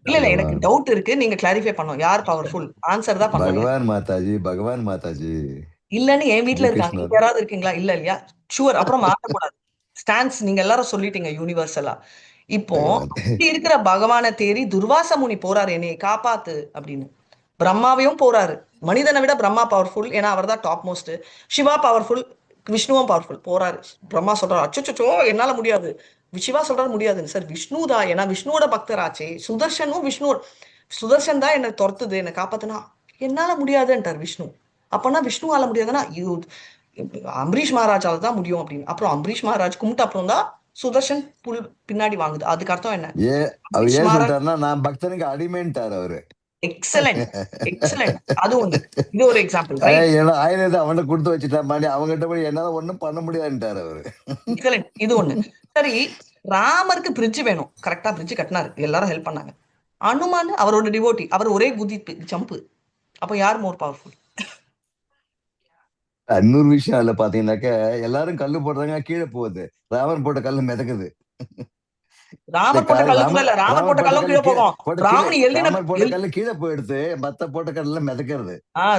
இல்ல எனக்கு டவுட் இருக்கு, நீங்க கிளாரிஃபை பண்ணும். யார் பவர்ஃபுல்? ஆன்சர் தான் பண்ணுங்க. பகவான் மாதாஜி இல்லன்னு என் வீட்டுல இருக்காங்க. நீங்க யாராவது இருக்கீங்களா? இல்ல இல்லையா? ஷுவர். அப்புறம் மாற்றக்கூடாது ஸ்டான்ஸ். நீங்க எல்லாரும் சொல்லிட்டீங்க யூனிவர்சலா. இப்போ அப்படி இருக்கிற பகவானை தேடி துர்வாச முனி போறாரு, என்னைய காப்பாத்து அப்படின்னு. பிரம்மாவையும் போறாரு. மனிதனை விட பிரம்மா பவர்ஃபுல், ஏன்னா அவர் தான் டாப் மோஸ்ட். சிவா பவர்ஃபுல், விஷ்ணுவும் பவர்ஃபுல். போறாரு, பிரம்மா சொல்றாரு அச்சோ என்னால முடியாது. சிவா சொல்றாரு முடியாதுன்னு. சார் விஷ்ணு தான், ஏன்னா விஷ்ணுவோட பக்தராச்சே. சுதர்ஷனும் சுதர்ஷன் தான் என்னை துரத்துது, என்னை காப்பாத்துனா. என்னால முடியாதுன்ட்டார் விஷ்ணு. அப்பனா விஷ்ணு ஆள முடியாதுன்னா அம்பரீஷ் மகாராஜால தான் முடியும் அப்படின்னு. அப்புறம் அம்பரீஷ் மகாராஜ் கும்பிட்ட அப்புறம் தான் சுதர்ஷன் புல் பின்னாடி வாங்குது. அதுக்கு அர்த்தம் என்ன? நான் பக்தனுக்கு அடிமைன்ட்டார் அவரு. Excellent excellent. அது ஒண்ணு. இது ஒரு எக்ஸாம்பிள். ஆயுதத்தை அவனை கொடுத்து வச்சுட்டான், அவங்ககிட்ட போய் என்னால ஒண்ணும் பண்ண முடியாதுன்ட்டார் அவரு. எக்ஸலென்ட். இது ஒண்ணு. சரி, ராமருக்கு பிரிட்ஜ் வேணும், கரெக்டா பிரிட்ஜ் கட்டினாரு, எல்லாரும் ஹெல்ப் பண்ணாங்க. அனுமான் அவரோட டிவோட்டி, அவர் ஒரே குதிப்பு ஜம்ப். அப்ப யார் மோர் பவர்ஃபுல்? இன்னொரு விஷயம் அதுல பாத்தீங்கன்னாக்க, எல்லாரும் கல்லு போடுறாங்க, கீழே போகுது. ராமன் போட்ட கல்லு மிதக்குது. ராமர் போட்ட கல்லு கூட இல்ல, ராமர் போட்ட கல்லும் கீழே போகும். ராமன் ராமர் போட்ட கல்லு கீழே போயிடுது, மத்த போட்ட கல்ல மிதக்கிறது.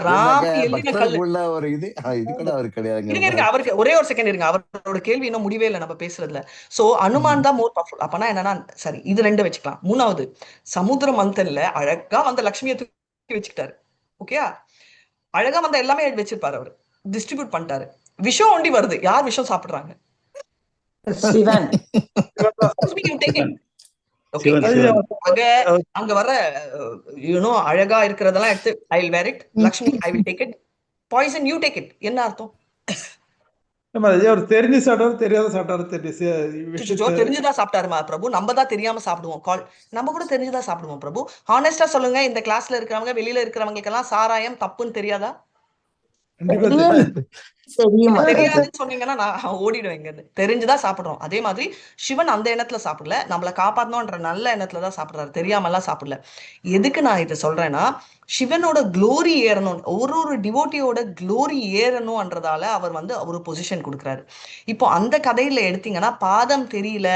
ராமன் எழுதின கல்லு உள்ள ஒரு இது கூட அவருக்கு கிடையாது. அவருக்கு ஒரே ஒரு செகண்ட் இருங்க, அவரோட கேள்வி இன்னும் முடிவே இல்லை நம்ம பேசுறதுல. சோ அனுமான் தான் மோர் பவர்ஃபுல். அப்பனா என்னன்னா, சரி இது ரெண்டு வச்சுக்கலாம். மூணாவது, சமுத்திர மந்தன்ல அழகா வந்த லட்சுமியை தூக்கி வச்சுக்கிட்டாரு. ஓகேயா? அழகா வந்த எல்லாமே வச்சிருப்பாரு, அவரு டிஸ்ட்ரிபியூட் பண்ணிட்டாரு. விஷம் ஒண்டி வருது, யார் விஷம் சாப்பிடுறாங்க? சிவன். அங்க வர அழகா இருக்கிறதெல்லாம் எடுத்து I will wear it, Lakshmi I will take it, poison you take it. என்ன அர்த்தம்? அவர் தெரிஞ்சு சாப்பிட்டாரு, தெரியாத சாப்பிட்டாரு. தெரிஞ்சுதான் சாப்பிட்டாருமா பிரபு? நம்ம தான் தெரியாம சாப்பிடுவோம். நம்ம கூட தெரிஞ்சுதான் சாப்பிடுவோம் பிரபு. ஹானஸ்டா சொல்லுங்க, இந்த கிளாஸ்ல இருக்கிறவங்க, வெளியில இருக்கிறவங்களுக்கு எல்லாம் சாராயம் தப்புன்னு தெரியாதா? தெரியாதுன்னு சொன்னீங்கன்னா நான் ஓடிடுவேன் இங்க இருந்து. தெரிஞ்சுதான் சாப்பிடுறோம். அதே மாதிரி சிவன் அந்த எண்ணத்துல சாப்பிடல, நம்மளை காப்பாத்தணும்ன்ற நல்ல எண்ணத்துலதான் சாப்பிடுறாரு, தெரியாமலாம் சாப்பிடல. எதுக்கு நான் இதை சொல்றேன்னா, சிவனோட க்ளோரி ஏறணும், ஒரு டிவோட்டியோட க்ளோரி ஏறணும்ன்றதால அவர் வந்து ஒரு பொசிஷன் கொடுக்குறாரு. இப்போ அந்த கதையில எடுத்தீங்கன்னா, பாதம் தெரியல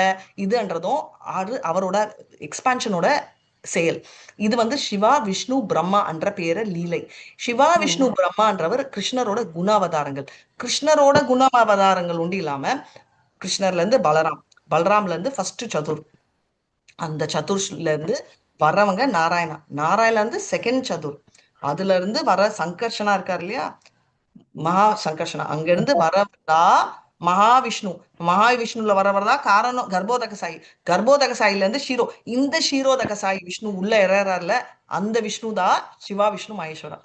இதுன்றதும் அவரோட எக்ஸ்பான்ஷனோட செயல். இது வந்து சிவா விஷ்ணு பிரம்மா என்ற பேர லீலை. சிவா விஷ்ணு பிரம்மான்றவர் கிருஷ்ணரோட குணாவதாரங்கள். கிருஷ்ணரோட குணாவதாரங்கள் உண்டு இல்லாம, கிருஷ்ணர்ல இருந்து பலராம்ல இருந்து ஃபர்ஸ்ட் சதுர், அந்த சதுர்ல இருந்து வர்றவங்க நாராயணா இருந்து செகண்ட் சதுர், அதுல இருந்து வர சங்கர்ஷனா இருக்காரு இல்லையா, மகா சங்கர்ஷனா, அங்க இருந்து வரதா மகாவிஷ்ணு. மகாவிஷ்ணுல வரவர் தான் காரணம் கர்ப்போதக சாயி. கர்ப்போதக சாயில இருந்து இந்த ஷீரோதக சாயி விஷ்ணு உள்ள இறறாருல, அந்த விஷ்ணு தான் சிவா, விஷ்ணு, மகேஸ்வரா.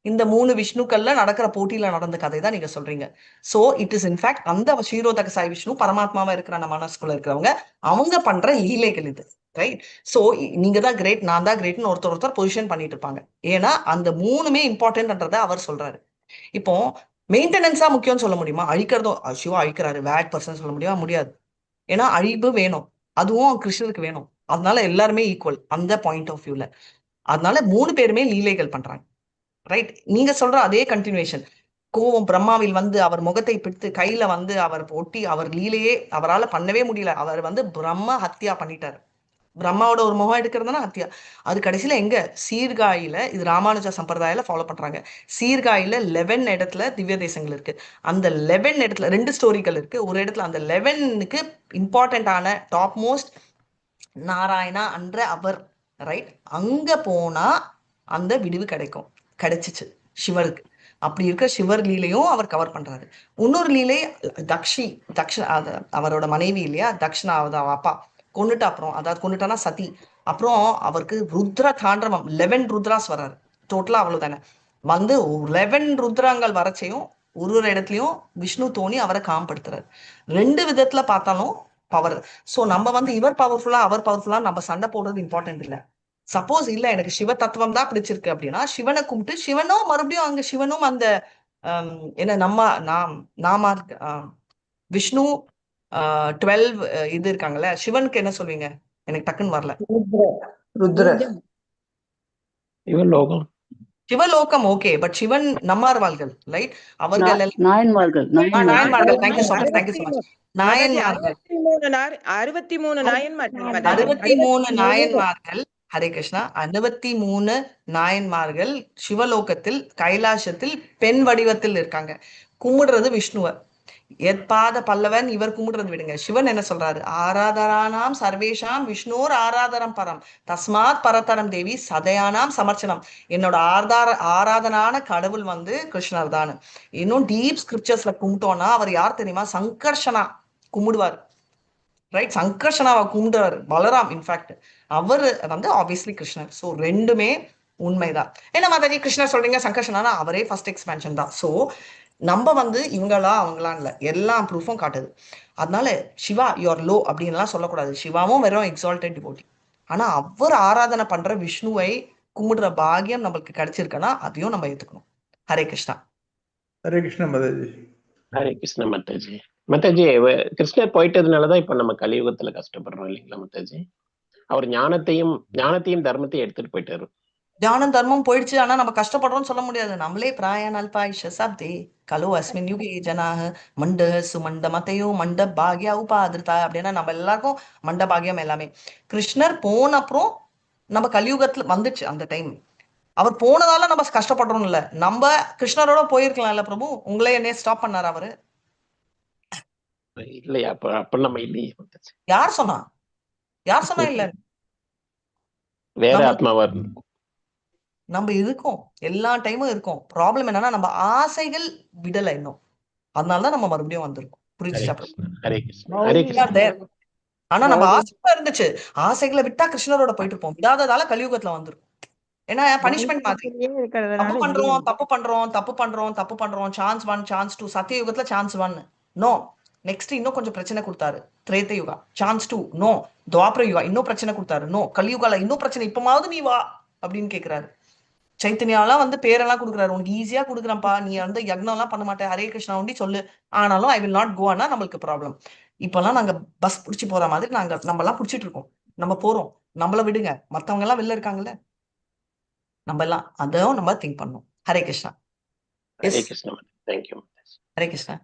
இந்த 3 விஷ்ணுக்கள்ல நடக்கிற போட்டியில நடந்த கதை தான் நீங்க சொல்றீங்க. சோ இட் இஸ் இன்ஃபேக்ட் அந்த ஷீரோதக சாய் விஷ்ணு பரமாத்மாவா இருக்கிற நம்ம மனசுக்குள்ள இருக்கிறவங்க அவங்க பண்ற லீலைகள் இது. ரைட். சோ நீங்க தான் கிரேட், நான் தான் கிரேட்னு ஒருத்தர் பொசிஷன் பண்ணிட்டு இருப்பாங்க. ஏன்னா அந்த 3மே இம்பார்ட்டன்ட்ன்றத அவர் சொல்றாரு. இப்போ மெயின்டெனன்ஸா முக்கியம்னு சொல்ல முடியுமா? அழிக்கிறதும் சிவா அழிக்கிறாரு பேட் பர்சன் சொல்ல முடியுமா? முடியாது. ஏன்னா அழிவு வேணும், அதுவும் கிருஷ்ணருக்கு வேணும். அதனால எல்லாருமே ஈக்குவல் அந்த பாயிண்ட் ஆஃப் வியூல. அதனால 3 பேருமே லீலைகள் பண்றாங்க. ரைட். நீங்க சொல்ற அதே கண்டினியூஷன். கோவம் பிரம்மாவில் வந்து அவர் முகத்தை பிடித்து கையில வந்து அவர் ஒட்டி அவர் லீலையே அவரால் பண்ணவே முடியல. அவர் வந்து பிரம்ம ஹத்யா பண்ணிட்டாரு. பிரம்மாவோட ஒரு முகம் எடுக்கிறதுனா ஹத்யா. அது கடைசியில எங்க சீர்காழியில, இது ராமானுஜ சம்பிரதாயில ஃபாலோ பண்றாங்க. சீர்காழியில 11 இடத்துல திவ்ய தேசங்கள் இருக்கு. அந்த 11 இடத்துல 2 ஸ்டோரிகள் இருக்கு. ஒரு இடத்துல அந்த 11க்கு இம்பார்ட்டன்டான டாப் மோஸ்ட் நாராயணா அன்ற அவர். ரைட். அங்க போனா அந்த விடிவு கிடைக்கும். கிடைச்சிச்சு சிவருக்கு. அப்படி இருக்க சிவர் லீலையும் அவர் கவர் பண்றாரு. இன்னொரு லீலை அவரோட மனைவி இல்லையா தக்ஷணா, அப்பா கொண்டுட்டா. அப்புறம் அதாவது கொண்டுட்டானா சதி. அப்புறம் அவருக்கு ருத்ர தாண்டவம் 11 ருத்ராஸ் வர்றாரு. டோட்டலா அவ்வளவுதானே வந்து 11 ருத்ராங்கள் வரச்சையும் ஒரு இடத்துலயும் விஷ்ணு தோணி அவரை காம்படுத்துறாரு. 2 விதத்துல பார்த்தாலும் பவர். சோ நம்ம வந்து இவர் பவர்ஃபுல்லா அவர் பவர்ஃபுல்லா நம்ம சண்டை போடுறது இம்பார்ட்டன்ட் இல்ல. சப்போஸ் இல்ல எனக்கு சிவ தத்துவம் தான் பிடிச்சிருக்கு அப்படின்னா சிவனை கும்பிட்டு சிவனும் மறுபடியும் அங்க சிவனும் அந்த என்ன நாம விஷ்ணு 12 இது இருக்காங்கல்ல, சிவனுக்கு என்ன சொல்வீங்க? எனக்கு டக்குன்னு வரல. ருத்ர சிவலோகம். சிவலோகம் ஓகே, பட் சிவன் நம்மார்வாள்கள் ரைட். அவர்கள் நாயன்மார்கள் நாயன்மார்கள். Thank you so much. நாயன்மார்கள் 63 நாயன்மார்கள். 63 நாயன்மார்கள். ஹரே கிருஷ்ணா. 63 நாயன்மார்கள் சிவலோகத்தில் கைலாசத்தில் பெண் வடிவத்தில் இருக்காங்க. கும்பிடுறது விஷ்ணுவை. எத்பாத பல்லவன் இவர் கும்பிடுறது விடுங்க. சிவன் என்ன சொல்றாரு? ஆராதரானாம் சர்வேஷாம் விஷ்ணோர் ஆராதரம் பரம் தஸ்மாத் பரதரம் தேவி சதயானாம் சமர்ச்சனம். என்னோட ஆராதனான கடவுள் வந்து கிருஷ்ணர் தான். இன்னும் டீப் ஸ்கிரிப்சர்ஸ்ல கும்பிட்டோம்னா அவர் யார் தெரியுமா? சங்கர்ஷனா கும்பிடுவார். ரைட். சங்கர்ஷனாவை கும்பிடுவார் பலராம். இன்ஃபேக்ட் அவர் வந்து ஆப்வியஸ்லி கிருஷ்ணர். ஸோ ரெண்டுமே உண்மைதான். என்ன மாதாஜி கிருஷ்ணர் சொல்றீங்க, சங்கர்ஷனா அவரே ஃபர்ஸ்ட் எக்ஸ்பேன்ஷன் தான். ஸோ நம்ம வந்து இவங்களா அவங்களாம் இல்லை, எல்லா ப்ரூஃபும் காட்டுது. அதனால சிவா யுவர் லோ அப்படின்லாம் சொல்லக்கூடாது. சிவாவும் வெறும் எக்ஸால்டட் டிவோட்டி. ஆனா அவர் ஆராதனை பண்ற விஷ்ணுவை கும்பிடுற பாக்கியம் நம்மளுக்கு கிடைச்சிருக்குன்னா அதையும் நம்ம ஏத்துக்கணும். ஹரே கிருஷ்ணா. ஹரே கிருஷ்ண மாதாஜி. ஹரே கிருஷ்ண மாதாஜி. மாதாஜி கிருஷ்ணர் போயிட்டதுனாலதான் இப்ப நம்ம கலியுகத்துல கஷ்டப்படுறோம் இல்லைங்களா மாதாஜி? அவர் ஞானத்தையும் தர்மத்தையும் எடுத்துட்டு போயிட்டாரு. ஞானம் தர்மம் போயிடுச்சு, ஆனா நம்ம கஷ்டப்படுறோம்னு சொல்ல முடியாது. நம்மளே பிராயன் அல்பாயுஷ சப்தே கலோ அஸ்மின் யுகே ஜனாக மண்ட சுமண்ட மத்தையோ மண்ட பாக்யா உபாதிருத்தா அப்படின்னா நம்ம எல்லாருக்கும் மண்ட பாகியம் எல்லாமே. கிருஷ்ணர் போன அப்புறம் நம்ம கலியுகத்துல வந்துச்சு அந்த டைம். அவர் போனதால நம்ம கஷ்டப்படுறோம் இல்ல, நம்ம கிருஷ்ணரோட போயிருக்கலாம்ல பிரபு. உங்களே என்னைய ஸ்டாப் பண்ணாரு அவரு? இல்லையா? அப்ப நம்ம இல்லையே மாதாஜி. யார் சொன்னா? யார் சொன்னா இல்ல? வேற நம்ம ஆத்மாவா நம்ம இருக்கோம், எல்லா டைமும் இருக்கோம். ப்ராப்ளம் என்னன்னா நம்ம ஆசைகள் விடல இன்னும். அதனாலதான் நம்ம மறுபடியும் வந்திருக்கோம். ஹரே புரிஞ்சுச்சா? Krishna. Hare Krishna. Hare We are Krishna. there. ஆனா நம்ம ஆசைகள் இருந்துச்சு, ஆசைகளை விட்டா கிருஷ்ணரோட போயிட்டு இருப்போம். விடாததால கலியுகத்துல வந்திருக்கும். ஏன்னா பனிஷ்மெண்ட் மாதிரி. தப்பு பண்றோம் தப்பு பண்றோம் தப்பு பண்றோம் தப்பு பண்றோம். Chance 1 chance 2. சத்தியயுகத்துல சான்ஸ் 1 நோ. நெக்ஸ்ட் இன்னும் கொஞ்சம் பிரச்சனை கொடுத்தாரு. Treta Yuga chance 2 no. துவாபர யுகா இன்னும் பிரச்சனை கொடுத்தாரு நோ. கலியுகால இன்னும் பிரச்சனை, இப்பமாவது நீ வா அப்படின்னு கேக்குறாரு. சைத்தன்யாலாம் வந்து பேரெல்லாம் கொடுக்குறாரு, உனக்கு ஈஸியா கொடுக்குறேன்ப்பா, நீ வந்து யக்னம் எல்லாம் பண்ண மாட்டேன், ஹரே கிருஷ்ணா ஒண்டி சொல்லு, ஆனாலும் ஐ வில் நாட் கோ. ஆனா நம்மளுக்கு ப்ராப்ளம். இப்பெல்லாம் நாங்க பஸ் பிடிச்சி போற மாதிரி நம்ம எல்லாம் பிடிச்சிட்டு இருக்கோம். நம்ம போறோம், நம்மள விடுங்க, மத்தவங்க எல்லாம் வெளில இருக்காங்கல்ல, நம்ம எல்லாம் அதையும் நம்ம திங்க் பண்ணணும். ஹரே கிருஷ்ணா. ஹரே கிருஷ்ணா. தேங்க்யூ. ஹரே கிருஷ்ணா.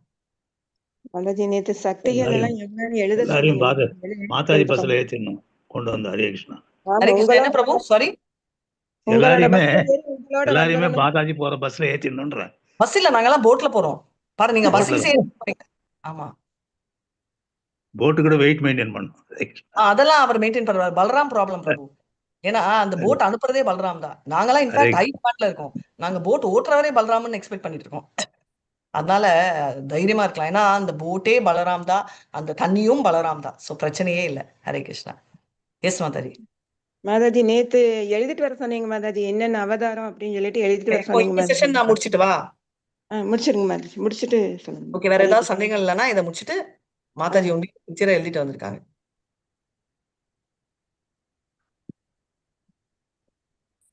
மாதாஜி நேத்து சக்திகள் எல்லாம் என்னன்னு எழுத எல்லாரையும் சொன்னீங்க. மாதாஜி பஸ்ல ஏத்திடணும் கொண்டு வந்து. ஹரே கிருஷ்ணா. ஹரே கிருஷ்ணா. என்ன பிரபு? சாரி, எல்லாரையுமே மாதாஜி போற பஸ்ல ஏத்திடணும்ன்ற. பஸ் இல்ல, நாங்கெல்லாம் போட்ல போறோம். பாரு, நீங்க பஸ் ஆமா போட்டு கூட வெயிட் மெயின்டைன் பண்ணும். அதெல்லாம் அவர் மெயின்டைன் பண்ணுவார். பலராம் ப்ராப்ளம் பிரபு. ஏன்னா அந்த போட் அனுப்புறதே பலராம் தான். நாங்கெல்லாம் இன்ஃபேக்ட் ஹை டிமாண்ட்ல இருக்கோம். நாங்க போட் ஓட்டுறவரே பலராம்னு எக்ஸ்பெக்ட் பண்ணிட்டு இருக்கோம். அதனால தைரியமா இருக்கலாம். ஏன்னா அந்த போட்டே பலராம் தான், அந்த தண்ணியும் பலராம் தான். ஸோ பிரச்சனையே இல்லை. ஹரே கிருஷ்ணா. எஸ் மாதாஜி. மாதாஜி நேத்து எழுதிட்டு வர சொன்னீங்க மாதாஜி, என்னென்ன அவதாரம் அப்படின்னு சொல்லிட்டு எழுதிட்டு வர இப்போ சொன்னீங்க இந்த மாதாஜி. செஷன் நான் முடிச்சிட்டு வா. முடிச்சிருங்க மாதாஜி, முடிச்சிட்டு சொல்லுங்க. ஓகே, வேற ஹரே ஏதாவது கிருஷ்ணா. சந்தேகம் இல்லைன்னா இதை முடிச்சுட்டு மாதாஜி ஒண்டி சின்சியரா எழுதிட்டு வந்திருக்காங்க.